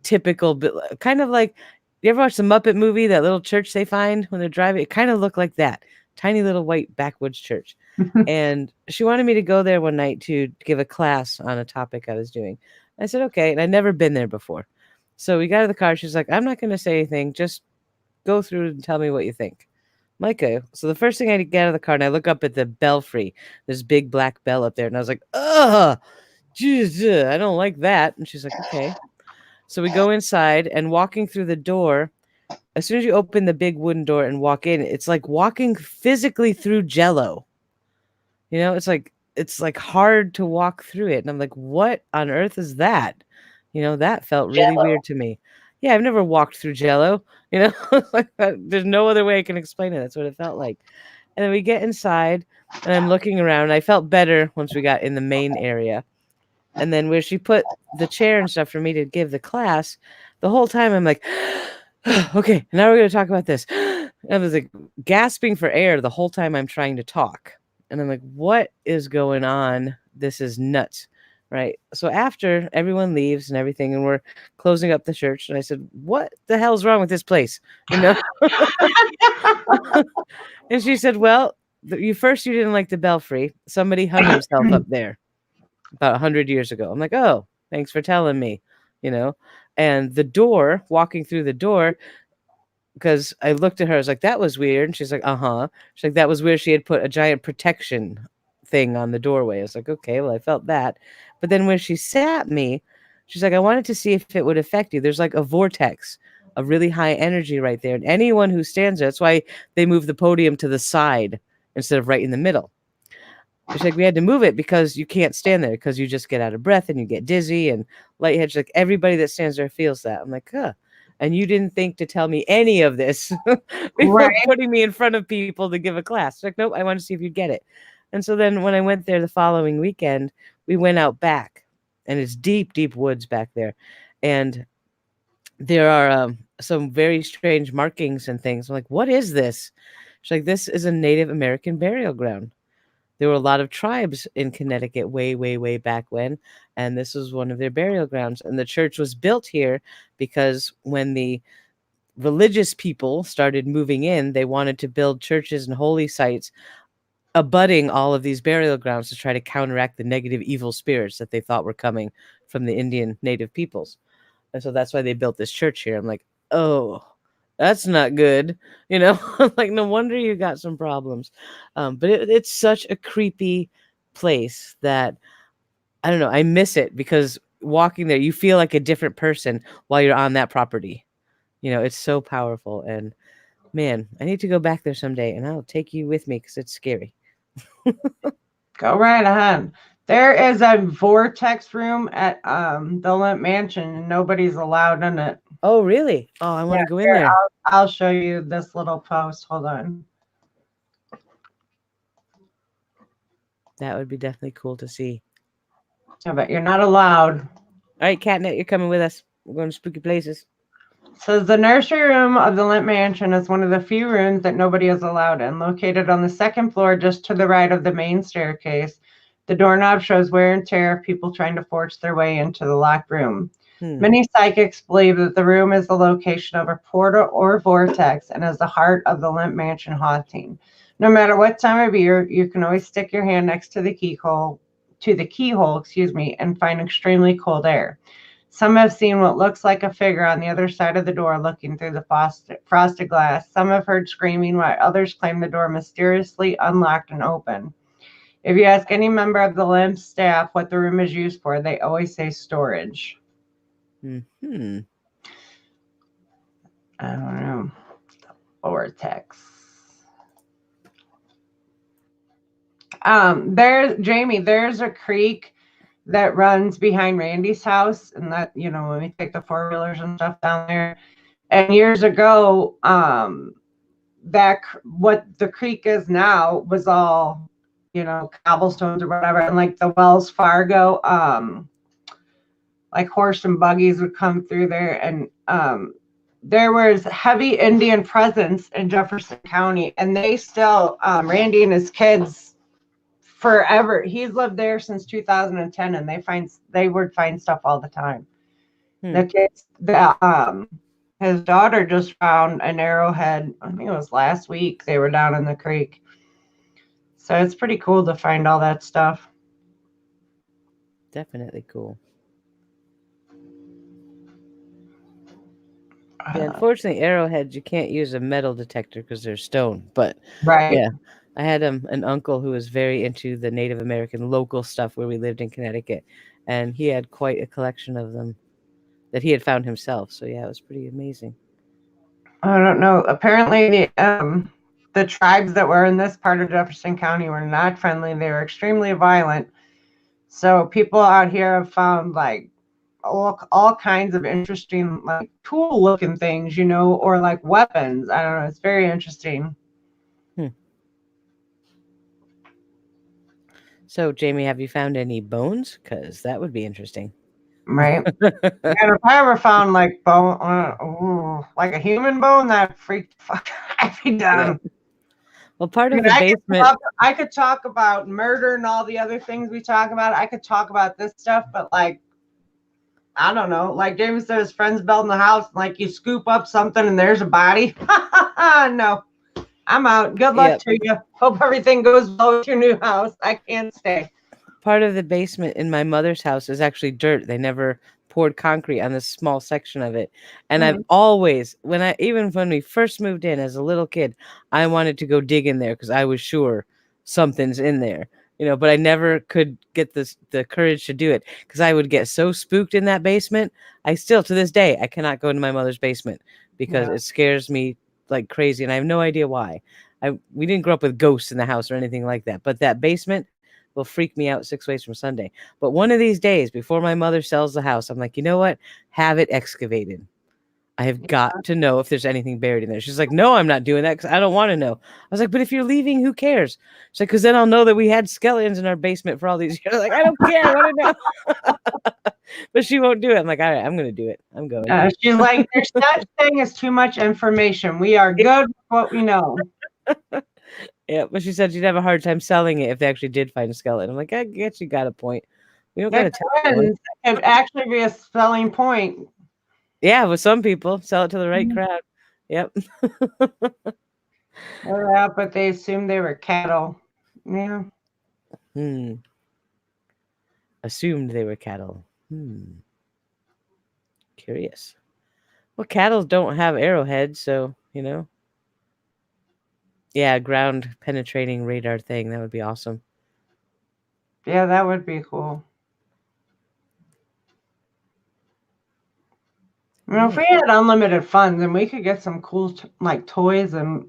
typical, kind of like, you ever watch the Muppet movie, that little church they find when they're driving? It kind of looked like that. Tiny little white backwoods church. And she wanted me to go there one night to give a class on a topic I was doing. I said, okay. And I'd never been there before. So we got out of the car. She's like, I'm not going to say anything. Just go through and tell me what you think. I'm like, okay. So the first thing I get out of the car and I look up at the belfry, this big black bell up there. And I was like, ugh, I don't like that. And she's like, okay. So we go inside and walking through the door. As soon as you open the big wooden door and walk in, it's like walking physically through Jello. It's like hard to walk through it. And I'm like, what on earth is that? That felt really Jello. weird to me. Yeah, I've never walked through Jello. Like there's no other way I can explain it. That's what it felt like. And then we get inside and I'm looking around. And I felt better once we got in the main area. And then where she put the chair and stuff for me to give the class, the whole time I'm like, okay, now we're going to talk about this. I was like gasping for air the whole time I'm trying to talk. And I'm like, what is going on? This is nuts. Right. So after everyone leaves and everything, and we're closing up the church, and I said, what the hell's wrong with this place? And she said, well, you didn't like the belfry. Somebody hung himself up there about 100 years ago. I'm like, oh, thanks for telling me, and the door, walking through the door, because I looked at her, I was like, that was weird. And she's like, uh-huh. She's like, that was where she had put a giant protection thing on the doorway. I was like, okay, well, I felt that. But then when she sat me, she's like, I wanted to see if it would affect you. There's like a vortex of really high energy right there. And anyone who stands there, that's why they move the podium to the side instead of right in the middle. She's like, we had to move it because you can't stand there because you just get out of breath and you get dizzy and lightheaded. She's like, everybody that stands there feels that. I'm like, huh. And you didn't think to tell me any of this before putting me in front of people to give a class. She's like, nope, I want to see if you'd get it. And so then when I went there the following weekend, we went out back, and it's deep, deep woods back there. And there are some very strange markings and things. I'm like, what is this? She's like, this is a Native American burial ground. There were a lot of tribes in Connecticut way, way, way back when, and this was one of their burial grounds. And the church was built here because when the religious people started moving in, they wanted to build churches and holy sites abutting all of these burial grounds to try to counteract the negative evil spirits that they thought were coming from the Indian native peoples. And so that's why they built this church here. I'm like, oh, that's not good. Like, no wonder you got some problems. But it's such a creepy place that, I don't know, I miss it because walking there, you feel like a different person while you're on that property. It's so powerful. And man, I need to go back there someday, and I'll take you with me because it's scary. Go right ahead. There is a vortex room at the Limp Mansion, and nobody's allowed in it. Oh, really? Oh, I want to go in there. I'll show you this little post. Hold on. That would be definitely cool to see. Yeah, but you're not allowed. All right, Catnet, you're coming with us. We're going to spooky places. So the nursery room of the Limp Mansion is one of the few rooms that nobody is allowed in, located on the second floor just to the right of the main staircase. The doorknob shows wear and tear of people trying to force their way into the locked room. Many psychics believe that the room is the location of a portal or vortex and is the heart of the Limp Mansion haunting. No matter what time of year, you can always stick your hand next to the keyhole, and find extremely cold air. Some have seen what looks like a figure on the other side of the door looking through the frosted glass. Some have heard screaming, while others claim the door mysteriously unlocked and open. If you ask any member of the LIMS staff what the room is used for, they always say storage. Mm-hmm. I don't know. The vortex. There's a creek that runs behind Randy's house, and that, when we take the 4-wheelers and stuff down there. And years ago, what the creek is now was all, cobblestones or whatever, and like the Wells Fargo, like horse and buggies would come through there, and there was heavy Indian presence in Jefferson County, and they still, Randy and his kids, forever. He's lived there since 2010, and they would find stuff all the time. The kids, his daughter just found an arrowhead. I think it was last week. They were down in the creek, so it's pretty cool to find all that stuff. Definitely cool. Yeah, unfortunately, arrowheads, you can't use a metal detector because they're stone. But right. Yeah, I had an uncle who was very into the Native American local stuff where we lived in Connecticut, and he had quite a collection of them that he had found himself. So yeah, it was pretty amazing. I don't know. Apparently, the tribes that were in this part of Jefferson County were not friendly. They were extremely violent. So people out here have found like all kinds of interesting, like tool looking things, or like weapons. I don't know. It's very interesting. So, Jamie, have you found any bones? Because that would be interesting. Right. And if I ever found like bone, like a human bone, that freaked the fuck I'd be done. Yeah. Well, part of the basement. I could talk about murder and all the other things we talk about. I could talk about this stuff, but like, I don't know. Like James said, his friends building the house, like you scoop up something and there's a body. No, I'm out. Good luck to you. Hope everything goes well with your new house. I can't stay. Part of the basement in my mother's house is actually dirt. They never poured concrete on this small section of it. And I've always, even when we first moved in as a little kid, I wanted to go dig in there because I was sure something's in there. But I never could get the courage to do it because I would get so spooked in that basement. I still, to this day, I cannot go into my mother's basement because it scares me like crazy, and I have no idea why. We didn't grow up with ghosts in the house or anything like that, but that basement will freak me out 6 ways from Sunday. But one of these days, before my mother sells the house, I'm like, you know what? Have it excavated. I have got to know if there's anything buried in there. She's like, no, I'm not doing that because I don't want to know. I was like, but if you're leaving, who cares? She's like, because then I'll know that we had skeletons in our basement for all these years. Like, I don't care. I want to know. But she won't do it. I'm like, all right, I'm going to do it. I'm going. She's like, there's such thing as too much information. We are good with what we know. Yeah, but she said she'd have a hard time selling it if they actually did find a skeleton. I'm like, I guess you got a point. We don't got to tell anyone. It would actually be a selling point. Yeah, with some people, sell it to the right crowd. Yep. Yeah, but they assumed they were cattle. Yeah. Assumed they were cattle. Curious. Well, cattle don't have arrowheads, so, Yeah, ground penetrating radar thing. That would be awesome. Yeah, that would be cool. If we had unlimited funds and we could get some cool toys and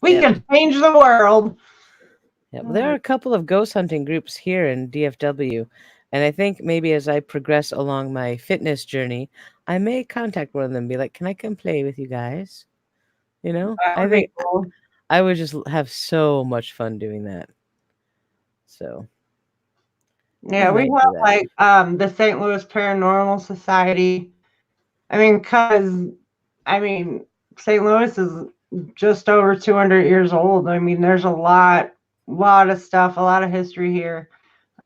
we could change the world. Yeah, well, there are a couple of ghost hunting groups here in DFW, and I think maybe as I progress along my fitness journey, I may contact one of them and be like, can I come play with you guys? I think cool. I would just have so much fun doing that. So yeah, we have the St. Louis Paranormal Society. St. Louis is just over 200 years old. There's a lot of stuff, a lot of history here.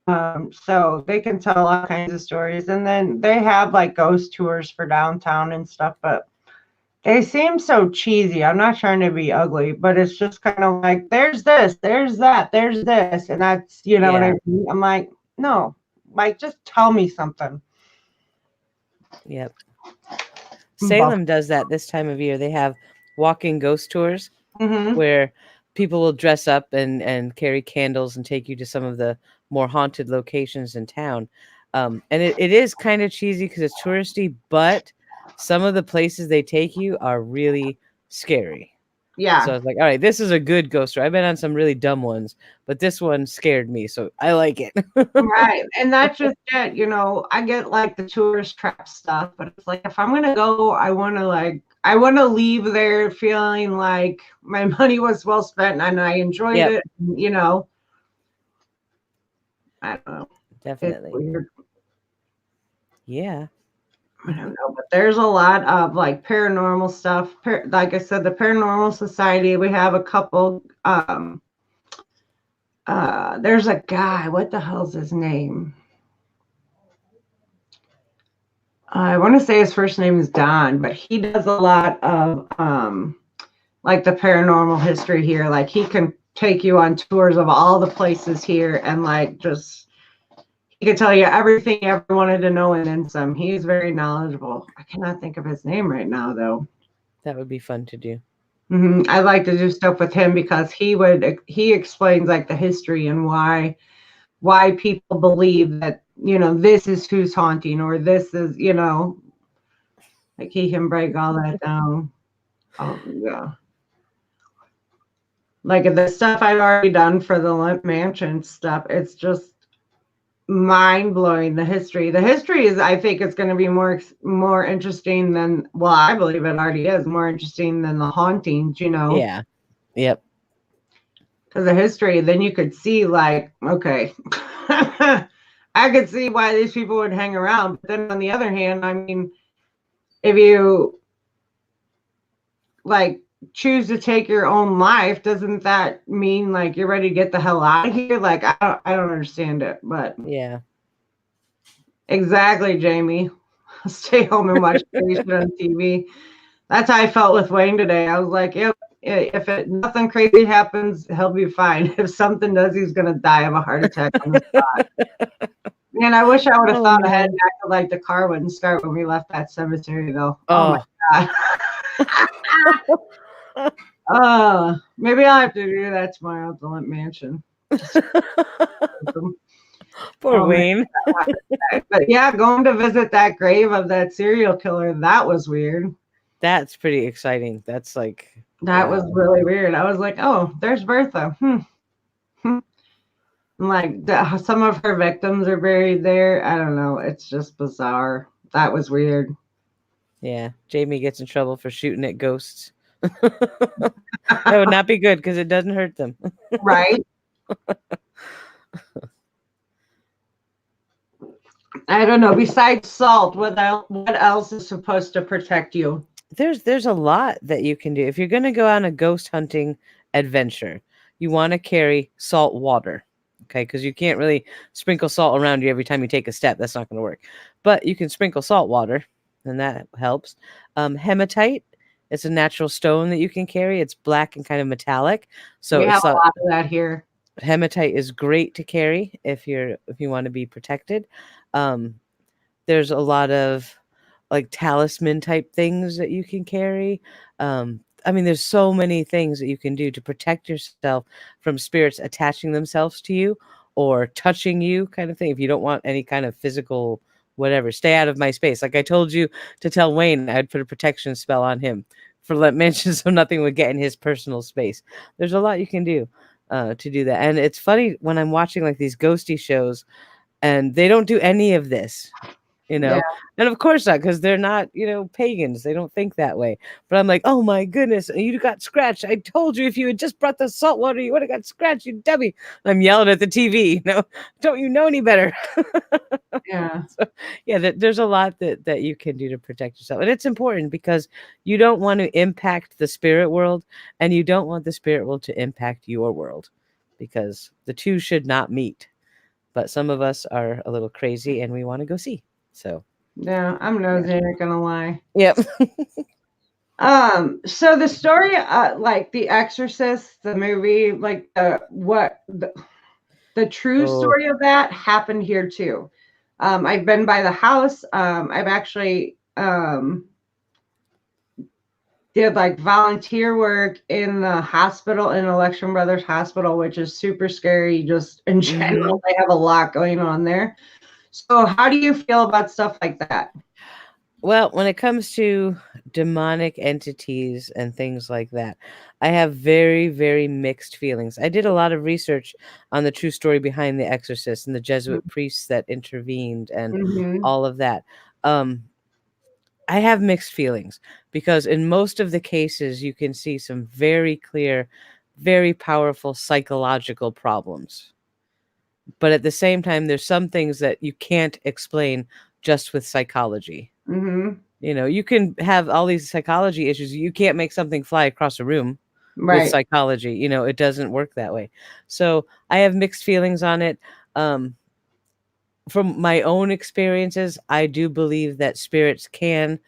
So they can tell all kinds of stories. And then they have ghost tours for downtown and stuff, but they seem so cheesy. I'm not trying to be ugly, but it's just kind of like, there's this, there's that, there's this. And that's, what I mean? I'm like, no, just tell me something. Yep. Buff. Salem does that this time of year. They have walking ghost tours Mm-hmm. where people will dress up and carry candles and take you to some of the more haunted locations in town. And it is kind of cheesy because it's touristy, but some of the places they take you are really scary. So Yeah. I was like, all right, this is a good ghost tour. I've been on some really dumb ones, but this one scared me, so I like it. Right. And that's just it. I get like the tourist trap stuff, but it's like if I'm gonna go, I wanna leave there feeling like my money was well spent and I enjoyed Yep, it. I don't know. It's definitely. weird. Yeah. I don't know, but there's a lot of like paranormal stuff. Like I said, the Paranormal Society, we have a couple. There's a guy, what the hell's his name? I want to say his first name is Don, but he does a lot of like the paranormal history here. Like he can take you on tours of all the places here and like just he can tell you everything you ever wanted to know and then some. He's very knowledgeable. I cannot think of his name right now though. That would be fun to do. I like to do stuff with him because he explains like the history and why people believe that this is who's haunting or this is like he can break all that down. Oh yeah, like the stuff I've already done for the Limp Mansion stuff. It's just mind blowing. The history is I think it's going to be more interesting than well I believe it already is more interesting than the hauntings. Yeah. Yep. Because the history, then you could see like, okay, I could see why these people would hang around. But then on the other hand, I mean, if you like choose to take your own life, doesn't that mean like you're ready to get the hell out of here? Like I don't understand it, but Yeah. exactly, Jamie. Stay home and watch shit on TV. That's how I felt with Wayne today. I was like, yep, if nothing crazy happens, he'll be fine. If something does, he's gonna die of a heart attack on the spot. Man, I wish I would have Oh thought ahead man. and acted like the car wouldn't start when we left that cemetery, though. Oh my Oh. god. Maybe I'll have to do that tomorrow at the Limp Mansion. Poor Oh man. Wayne. But yeah, going to visit that grave of that serial killer, that was weird. That's pretty exciting. That's like That was wow. really weird. I was like, oh, there's Bertha. Like some of her victims are buried there. I don't know. It's just bizarre. That was weird. Yeah. Jamie gets in trouble for shooting at ghosts. That would not be good because it doesn't hurt them. Right? I don't know. Besides salt, what else is supposed to protect you? There's a lot that you can do. If you're going to go on a ghost hunting adventure, you want to carry salt water. Okay, because you can't really sprinkle salt around you every time you take a step. That's not going to work. But you can sprinkle salt water, and that helps. Hematite, it's a natural stone that you can carry. It's black and kind of metallic. So We have it's a a, lot of that here. hematite is great to carry if you want to be protected. Um, there's a lot of like talisman type things that you can carry. I mean, there's so many things that you can do to protect yourself from spirits attaching themselves to you or touching you, kind of thing. If you don't want any kind of physical whatever, stay out of my space. Like I told you to tell Wayne, I'd put a protection spell on him for let mention so nothing would get in his personal space. There's a lot you can do to do that. And it's funny when I'm watching like these ghosty shows and they don't do any of this, you Yeah. know, and of course not because they're not, pagans. They don't think that way. But I'm like, oh my goodness, you got scratched. I told you if you had just brought the salt water, you would have got scratched, you dummy. I'm yelling at the TV. Don't you know any better? Yeah. So, yeah, there's a lot that you can do to protect yourself, and it's important because you don't want to impact the spirit world, and you don't want the spirit world to impact your world, because the two should not meet. But some of us are a little crazy, and we want to go see. So, Yeah. I'm yeah. nosy, not gonna lie. Yep. So the story, like The Exorcist, the movie, like the true Oh, story of that happened here too. I've been by the house. I've actually did like volunteer work in the hospital, in Election Brothers Hospital, which is super scary. Just in general, they have a lot going on there. So how do you feel about stuff like that? Well, when it comes to demonic entities and things like that, I have very, very mixed feelings. I did a lot of research on the true story behind The Exorcist and the Jesuit priests that intervened and Mm-hmm. all of that. I have mixed feelings because in most of the cases, you can see some very clear, very powerful psychological problems. But at the same time, there's some things that you can't explain just with psychology. Mm-hmm. You know, you can have all these psychology issues. You can't make something fly across a room with Right. psychology. You know, it doesn't work that way. So I have mixed feelings on it. From my own experiences, I do believe that spirits can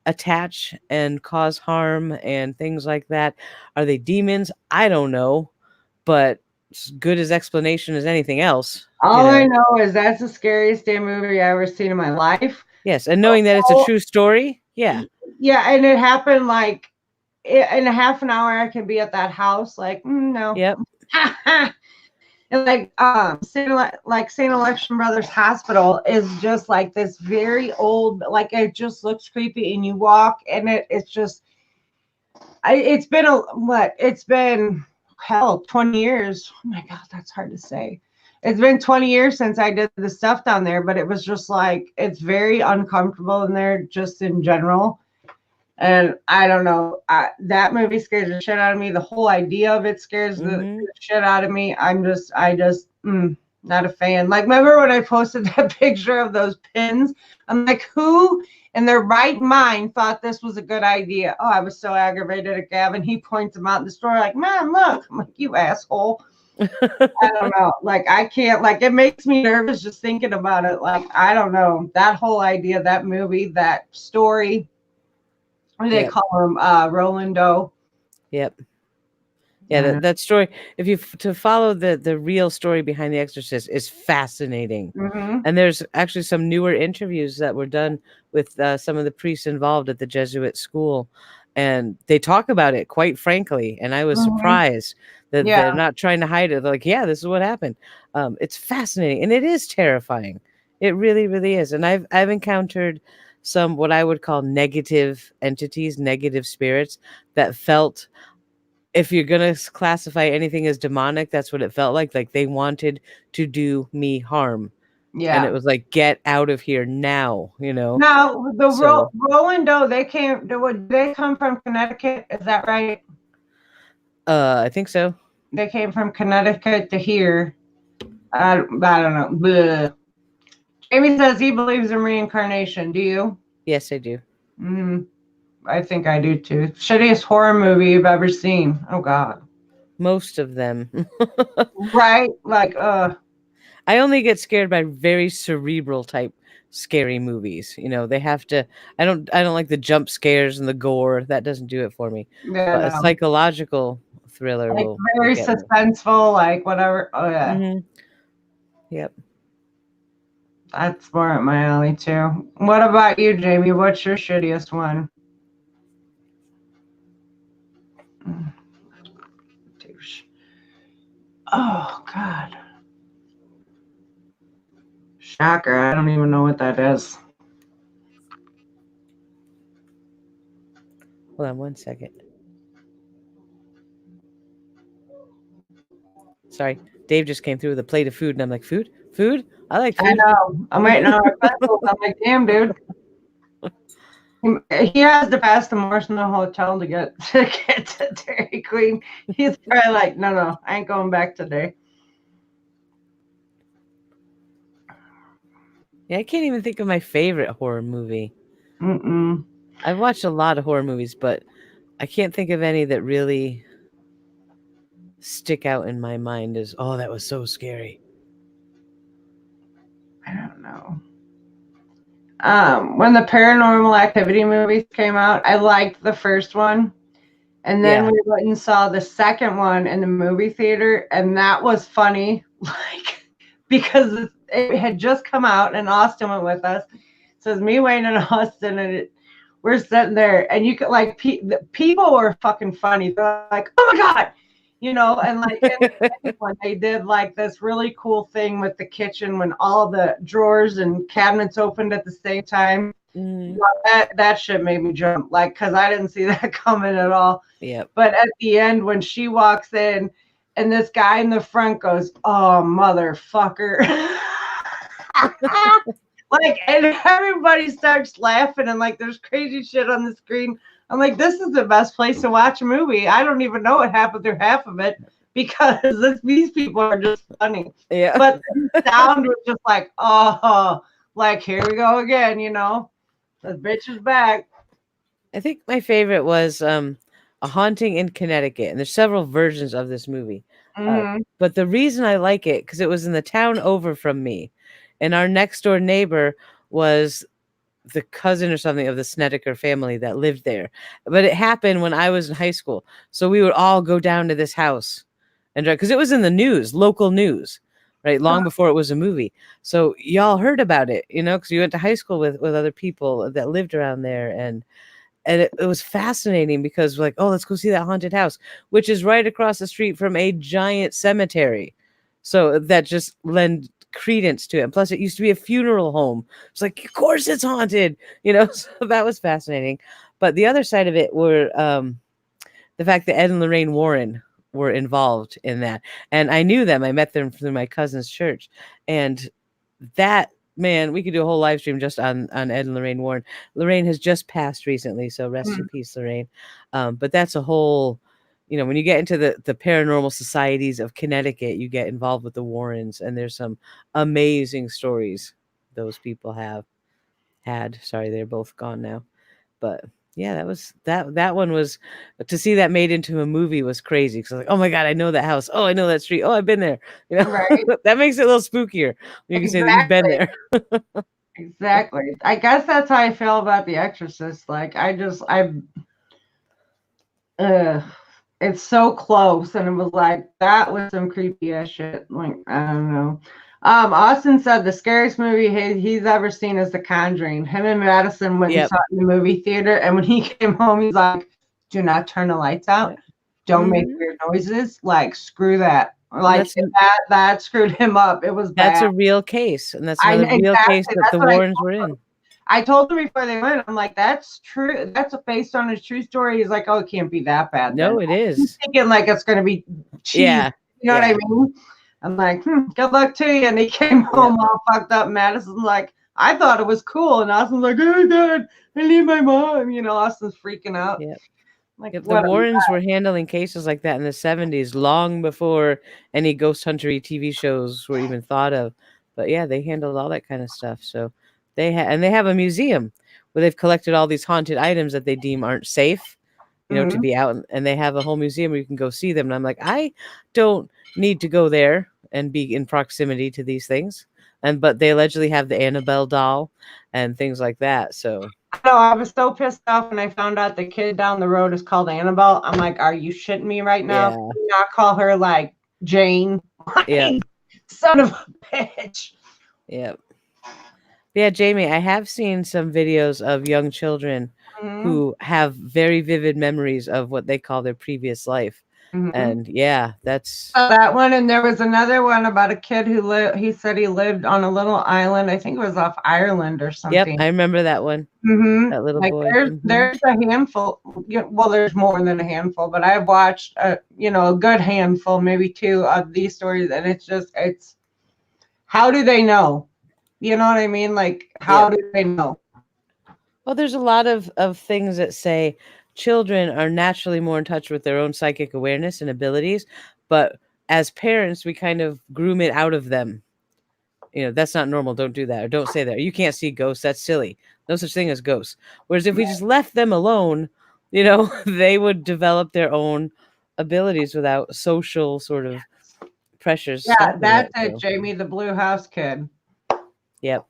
attach and cause harm and things like that. Are they demons? I don't know, but as good as explanation as anything else, you All I know. know is that's the scariest damn movie I ever seen in my life. Yes, and knowing that it's a Oh, true story, yeah. yeah, and it happened like in a half an hour. I can be at that house. Like, no. Yep. And like Saint Election Brothers Hospital is just like this very old, like it just looks creepy, and you walk and it's just it's been it's been hell 20 years. Oh my god, that's hard to say. It's been 20 years since I did the stuff down there, but it was just like it's very uncomfortable in there just in general. And I don't know, that movie scares the shit out of me. The whole idea of it scares the shit out of me. Not a fan. Like, remember when I posted that picture of those pins? I'm like, who in their right mind thought this was a good idea? Oh, I was so aggravated at Gavin. He points them out in the store, like, man, look. I'm like, you asshole. I don't know. Like, I can't, like, it makes me nervous just thinking about it. Like, I don't know. That whole idea, that movie, that story. What do they call him? Rolando. Yep. Yeah, that story, if you to follow the real story behind The Exorcist, is fascinating. And there's actually some newer interviews that were done with some of the priests involved at the Jesuit school, and they talk about it quite frankly. And I was surprised that they're not trying to hide it. They're like, yeah, this is what happened. It's fascinating, and it is terrifying. It really, really is. And I've encountered some what I would call negative entities, negative spirits that felt, if you're going to classify anything as demonic, that's what it felt like. Like they wanted to do me harm. Yeah. And it was like, get out of here now, you know? Now, the So, Rolando, they come from Connecticut. Is that right? I think so. They came from Connecticut to here. I don't know. Bleh. Amy says he believes in reincarnation. Do you? Yes, I do. I think I do too. Shittiest horror movie you've ever seen. Oh God. Most of them. Right? Like, I only get scared by very cerebral type scary movies. You know, they have to, I don't like the jump scares and the gore. That doesn't do it for me. yeah, But a psychological thriller like will very get me. suspenseful, like whatever. Oh yeah. Yep. That's more up my alley too. What about you, Jamie? What's your shittiest one? Douche. Oh God. Shocker. I don't even know what that is. Hold on one second. Sorry. Dave just came through with a plate of food, and I'm like, food? Food? I like food. I know. I'm waiting on our pencils. I'm like, damn, dude. He has to pass the Morrison Hotel to get to Dairy Queen. He's probably like, no, I ain't going back today. Yeah, I can't even think of my favorite horror movie. I've watched a lot of horror movies, but I can't think of any that really stick out in my mind as, oh, that was so scary. I don't know. When the Paranormal Activity movies came out, I liked the first one. And then we went and saw the second one in the movie theater, and that was funny, like, because it had just come out, and Austin went with us. So it was me, Wayne, and Austin, and we're sitting there, and you could like the people were fucking funny. They're like, "Oh my god," and like in the second one, they did like this really cool thing with the kitchen when all the drawers and cabinets opened at the same time. Mm, That shit made me jump, like, because I didn't see that coming at all. yep. But at the end, when she walks in, and this guy in the front goes, "Oh, motherfucker." Like, and everybody starts laughing, and like there's crazy shit on the screen. I'm like, this is the best place to watch a movie. I don't even know what happened through half of it because these people are just funny. Yeah. But the sound was just like, oh, like here we go again, the bitch is back. I think my favorite was A Haunting in Connecticut, and there's several versions of this movie. But the reason I like it because it was in the town over from me, and our next door neighbor was the cousin or something of the Snedeker family that lived there. But it happened when I was in high school, so we would all go down to this house, and because it was in the news, local news, right, long before it was a movie. So y'all heard about it, because you went to high school with other people that lived around there, and it was fascinating because like, oh, let's go see that haunted house, which is right across the street from a giant cemetery. So that just lend credence to it. And plus it used to be a funeral home. It's like, of course it's haunted, so that was fascinating. But the other side of it were the fact that Ed and Lorraine Warren were involved in that. And I knew them. I met them through my cousin's church. And that, man, we could do a whole live stream just on Ed and Lorraine Warren. Lorraine has just passed recently, so rest in peace, Lorraine. But that's a whole, when you get into the paranormal societies of Connecticut, you get involved with the Warrens, and there's some amazing stories those people have had. Sorry, they're both gone now. But yeah, that one was, to see that made into a movie was crazy. Because like, oh my god, I know that house. Oh, I know that street. Oh, I've been there. Right. That makes it a little spookier. You can say that you've been there. Exactly. I guess that's how I feel about The Exorcist. Like, it's so close, and it was like that was some creepy ass shit. Like, I don't know. Austin said the scariest movie he's ever seen is The Conjuring. Him and Madison went and saw it in the movie theater, and when he came home, he's like, "Do not turn the lights out. Yep. Don't make weird noises. Like, screw that." Like, that screwed him up. It was bad. That's a real case, and that's another real case that the Warrens were in. I told him before they went, I'm like, that's true. That's based on a true story. He's like, oh, it can't be that bad. No, then. it is. He's thinking like it's going to be cheap. Yeah. You know what I mean? I'm like, good luck to you. And he came home all fucked up. Madison's like, I thought it was cool. And Austin's like, oh, Dad, I need my mom. Austin's freaking out. Yep. Like, the Warrens were handling cases like that in the 70s, long before any ghost huntery TV shows were even thought of. But yeah, they handled all that kind of stuff. So they have a museum where they've collected all these haunted items that they deem aren't safe, to be out, and they have a whole museum where you can go see them. And I'm like, I don't need to go there and be in proximity to these things. But they allegedly have the Annabelle doll and things like that. So no, I was so pissed off when I found out the kid down the road is called Annabelle. I'm like, are you shitting me right now? Yeah. Do not call her like Jane. Yeah. Son of a bitch. Yep. Yeah, Jamie, I have seen some videos of young children who have very vivid memories of what they call their previous life. And yeah, that's that one. And there was another one about a kid who he said he lived on a little island. I think it was off Ireland or something. Yep, I remember that one. That little boy. There's a handful. Well, there's more than a handful, but I've watched a good handful, maybe two of these stories, and it's how do they know? You know what I mean? Like, how do they know? Well, there's a lot of things that say children are naturally more in touch with their own psychic awareness and abilities, but as parents, we kind of groom it out of them. That's not normal. Don't do that. Or don't say that. Or you can't see ghosts. That's silly. No such thing as ghosts. Whereas if we just left them alone, they would develop their own abilities without social sort of pressures. Yeah, that's it, Jamie, the Blue House kid. Yep.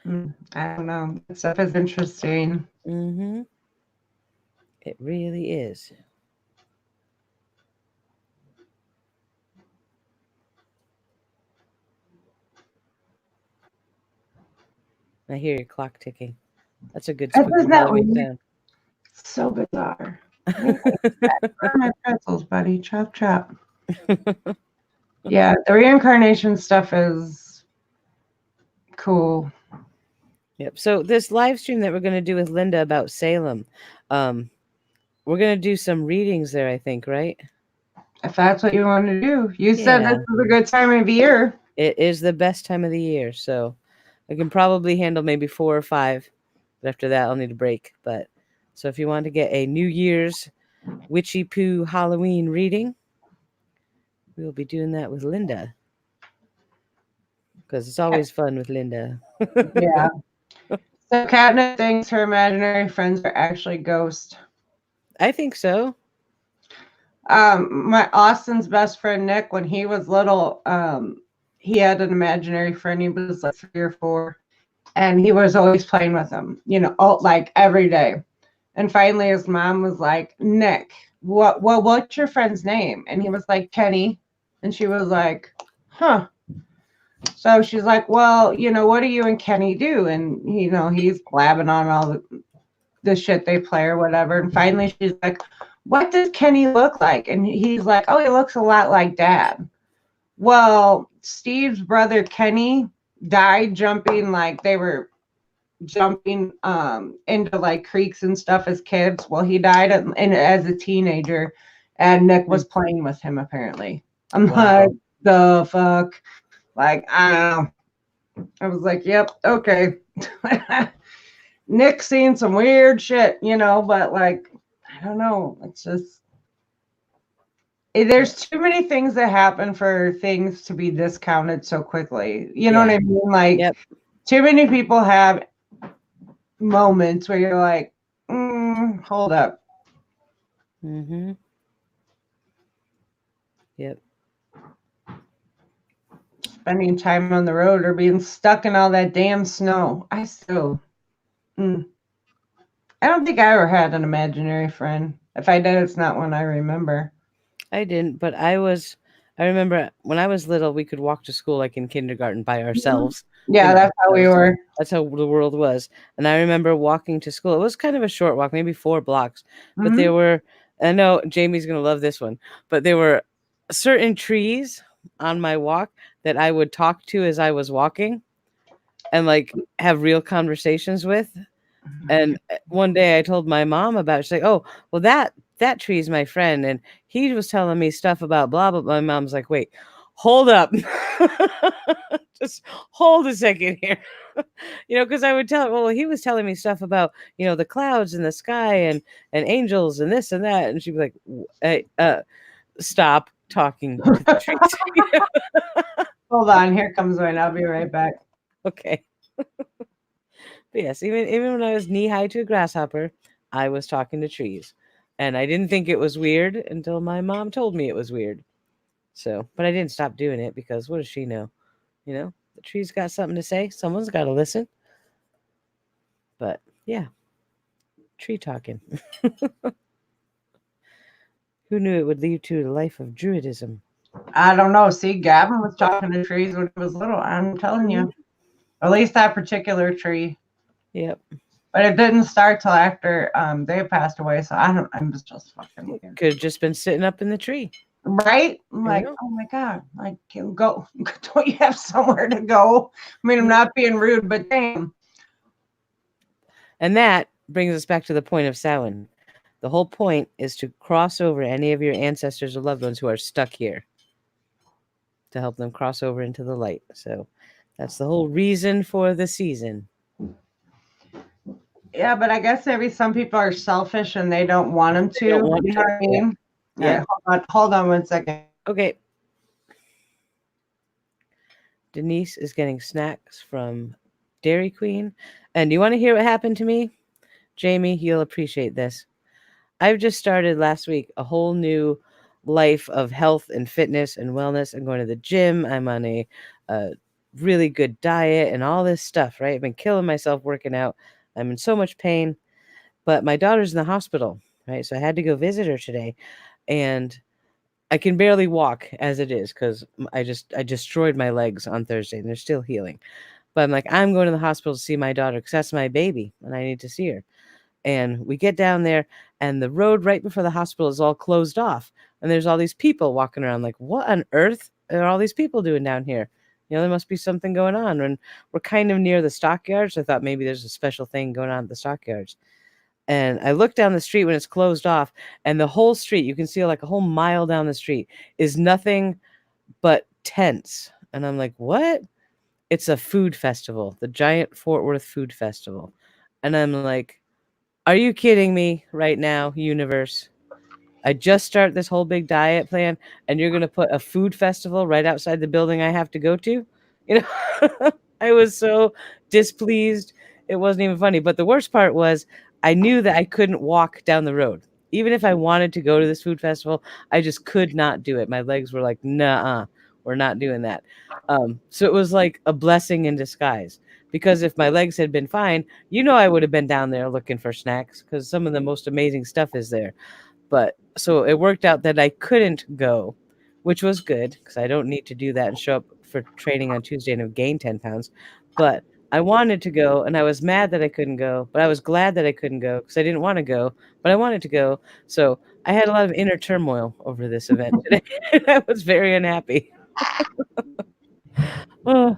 I don't know. That stuff is interesting. It really is. I hear your clock ticking. That's a good Isn't spooky that Halloween weird? sound. So bizarre. Where are my pretzels, buddy? Chop, chop. Yeah, the reincarnation stuff is cool. Yep. So this live stream that we're going to do with Linda about Salem, um, we're going to do some readings there, I think, right? If that's what you want to do. You said this Yeah. is a good time of year. It is the best time of the year, so I can probably handle maybe 4 or 5. But after that, I'll need a break. But so if you want to get a New Year's Witchy Poo Halloween reading, we'll be doing that with Linda because it's always fun with Linda. Yeah. So Catnip thinks her imaginary friends are actually ghosts. I think so. My Austin's best friend Nick, when he was little, he had an imaginary friend. He was like 3 or 4, and he was always playing with him, all, like every day. And finally, his mom was like, "Nick, what's your friend's name?" And he was like, "Kenny," and she was like, "Huh." So she's like, "Well, what do you and Kenny do?" And he's blabbing on all the shit they play or whatever. And finally, she's like, "What does Kenny look like?" And he's like, "Oh, he looks a lot like Dad." Well, Steve's brother Kenny died jumping, like they were jumping into like creeks and stuff as kids. Well, he died as a teenager, and Nick was playing with him apparently. I'm like, the fuck? Like, I don't know. I was like, yep, okay. Nick's seen some weird shit, but like, I don't know. It's just, there's too many things that happen for things to be discounted so quickly. You know what I mean? Like, Yep. too many people have moments where you're like, hold up. Mm-hmm. Yep. Spending time on the road or being stuck in all that damn snow. I don't think I ever had an imaginary friend. If I did, it's not one I remember. I didn't, but I remember when I was little, we could walk to school like in kindergarten by ourselves. Yeah, that's how we were. That's how the world was. And I remember walking to school. It was kind of a short walk, maybe 4 blocks. But there were, I know Jamie's going to love this one, but there were certain trees on my walk that I would talk to as I was walking and like have real conversations with. And one day I told my mom about it. She's like, "Oh, well that tree is my friend, and he was telling me stuff about blah blah." My mom's like, "Wait, hold up, just hold a second here." Because I would tell her, "Well, he was telling me stuff about the clouds and the sky and angels and this and that," and she'd be like, "Hey, stop talking to the trees." Hold on, here comes one. I'll be right back. Okay. But yes, even when I was knee high to a grasshopper, I was talking to trees. And I didn't think it was weird until my mom told me it was weird. So, but I didn't stop doing it because what does she know? The tree's got something to say. Someone's got to listen. But yeah, tree talking. Who knew it would lead to a life of druidism? I don't know. See, Gavin was talking to trees when he was little. I'm telling you. At least that particular tree. Yep. But it didn't start till after they passed away. So I'm just fucking weird. Could have just been sitting up in the tree. Right? I'm like, oh my God. Like, go. Don't you have somewhere to go? I mean, I'm not being rude, but damn. And that brings us back to the point of Samhain. The whole point is to cross over any of your ancestors or loved ones who are stuck here, to help them cross over into the light. So that's the whole reason for the season. Yeah, but I guess maybe some people are selfish and they don't want them to. You know what I mean? Yeah. Right, hold on 1 second. Okay. Denise is getting snacks from Dairy Queen. And do you want to hear what happened to me? Jamie, you'll appreciate this. I've just started last week a whole new life of health and fitness and wellness. I'm going to the gym. I'm on a really good diet and all this stuff, right? I've been killing myself working out. I'm in so much pain. But my daughter's in the hospital, right? So I had to go visit her today. And I can barely walk as it is because I destroyed my legs on Thursday and they're still healing. But I'm like, I'm going to the hospital to see my daughter because that's my baby and I need to see her. And we get down there, and the road right before the hospital is all closed off. And there's all these people walking around. Like, what on earth are all these people doing down here? There must be something going on. And we're kind of near the stockyards. I thought maybe there's a special thing going on at the stockyards. And I look down the street when it's closed off, and the whole street, you can see like a whole mile down the street, is nothing but tents. And I'm like, what? It's a food festival, the giant Fort Worth Food Festival. And I'm like, are you kidding me right now, universe? I just start this whole big diet plan, and you're going to put a food festival right outside the building I have to go to? I was so displeased. It wasn't even funny. But the worst part was I knew that I couldn't walk down the road. Even if I wanted to go to this food festival, I just could not do it. My legs were like, nah, we're not doing that. So it was like a blessing in disguise. Because if my legs had been fine, I would have been down there looking for snacks because some of the most amazing stuff is there. But so it worked out that I couldn't go, which was good because I don't need to do that and show up for training on Tuesday and have gained 10 pounds. But I wanted to go, and I was mad that I couldn't go, but I was glad that I couldn't go because I didn't want to go, but I wanted to go. So I had a lot of inner turmoil over this event today. I was very unhappy. Oh.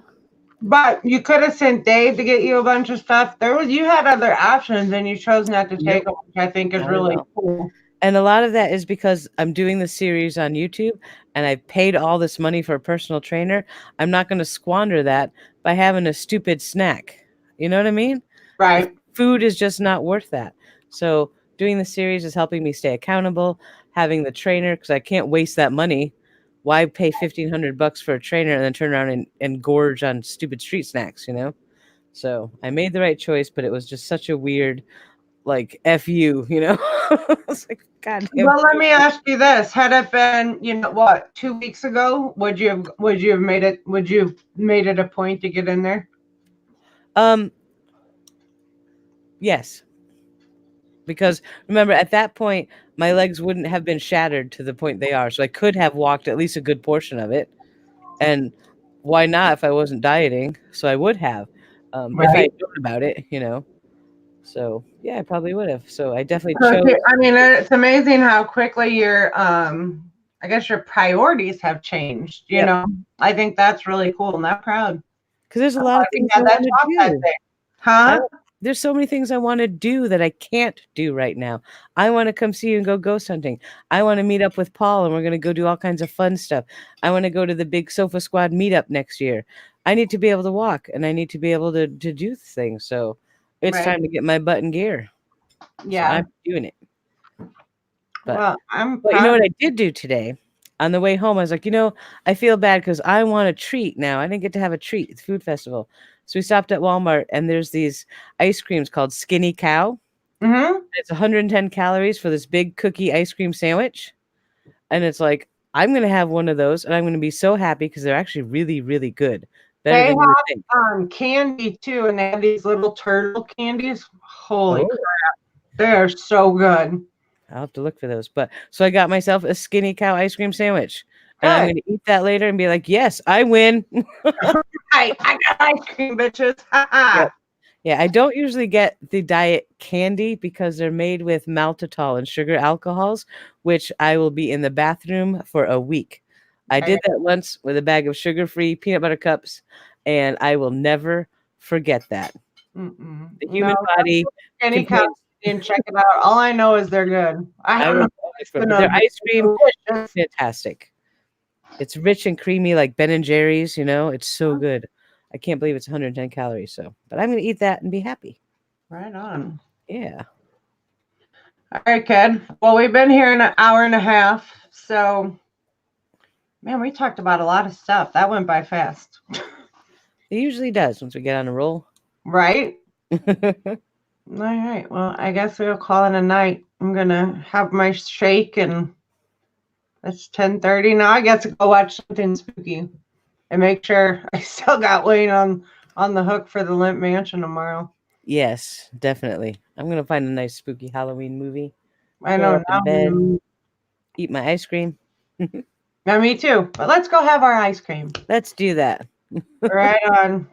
But you could have sent Dave to get you a bunch of stuff. You had other options, and you chose not to take them, which I think is really cool. And a lot of that is because I'm doing the series on YouTube, and I paid all this money for a personal trainer. I'm not going to squander that by having a stupid snack. You know what I mean? Right. Food is just not worth that. So doing the series is helping me stay accountable. Having the trainer, because I can't waste that money. Why pay $1,500 for a trainer and then turn around and gorge on stupid street snacks, So I made the right choice, but it was just such a weird, like, F you, I was like, God damn. Well, let me ask you this. Had it been, 2 weeks ago, would you have made it a point to get in there? Yes. Because remember, at that point, my legs wouldn't have been shattered to the point they are. So I could have walked at least a good portion of it. And why not if I wasn't dieting? So I would have, if I had known about it, So, yeah, I probably would have. So I definitely chose. I mean, it's amazing how quickly your, I guess your priorities have changed. I think that's really cool. I'm not proud. Because there's a lot of things I want to do. Huh? There's so many things I want to do that I can't do right now. I want to come see you and go ghost hunting. I want to meet up with Paul, and we're going to go do all kinds of fun stuff. I want to go to the big Sofa Squad meetup next year. I need to be able to walk, and I need to be able to do things. So it's time to get my butt in gear. Yeah. So I'm doing it. But you know what I did do today? On the way home, I was like, I feel bad because I want a treat now. I didn't get to have a treat at the food festival. So we stopped at Walmart, and there's these ice creams called Skinny Cow. Mm-hmm. It's 110 calories for this big cookie ice cream sandwich. And it's like, I'm going to have one of those, and I'm going to be so happy because they're actually really, really good. They have candy, too, and they have these little turtle candies. Holy crap. They're so good. I'll have to look for those. But so I got myself a Skinny Cow ice cream sandwich. And I'm going to eat that later and be like, yes, I win. I got ice cream, bitches. Yeah, I don't usually get the diet candy because they're made with maltitol and sugar alcohols, which I will be in the bathroom for a week. I did that once with a bag of sugar-free peanut butter cups, and I will never forget that. Mm-mm. The human body. Any kind and check it out. All I know is they're good. Their ice cream is fantastic. It's rich and creamy like Ben and Jerry's, it's so good. I can't believe it's 110 calories. So, but I'm going to eat that and be happy. Right on. Yeah. All right, kid. Well, we've been here an hour and a half. So, man, we talked about a lot of stuff. That went by fast. It usually does once we get on a roll. Right. All right. Well, I guess we'll call it a night. I'm going to have my shake, and it's 10:30 now. I get to go watch something spooky and make sure I still got Wayne on the hook for the Limp Mansion tomorrow. Yes, definitely. I'm going to find a nice spooky Halloween movie. I know. Now bed, eat my ice cream. Yeah, me too. But let's go have our ice cream. Let's do that. Right on.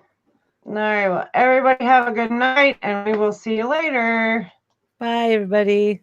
All right. Well, everybody have a good night, and we will see you later. Bye, everybody.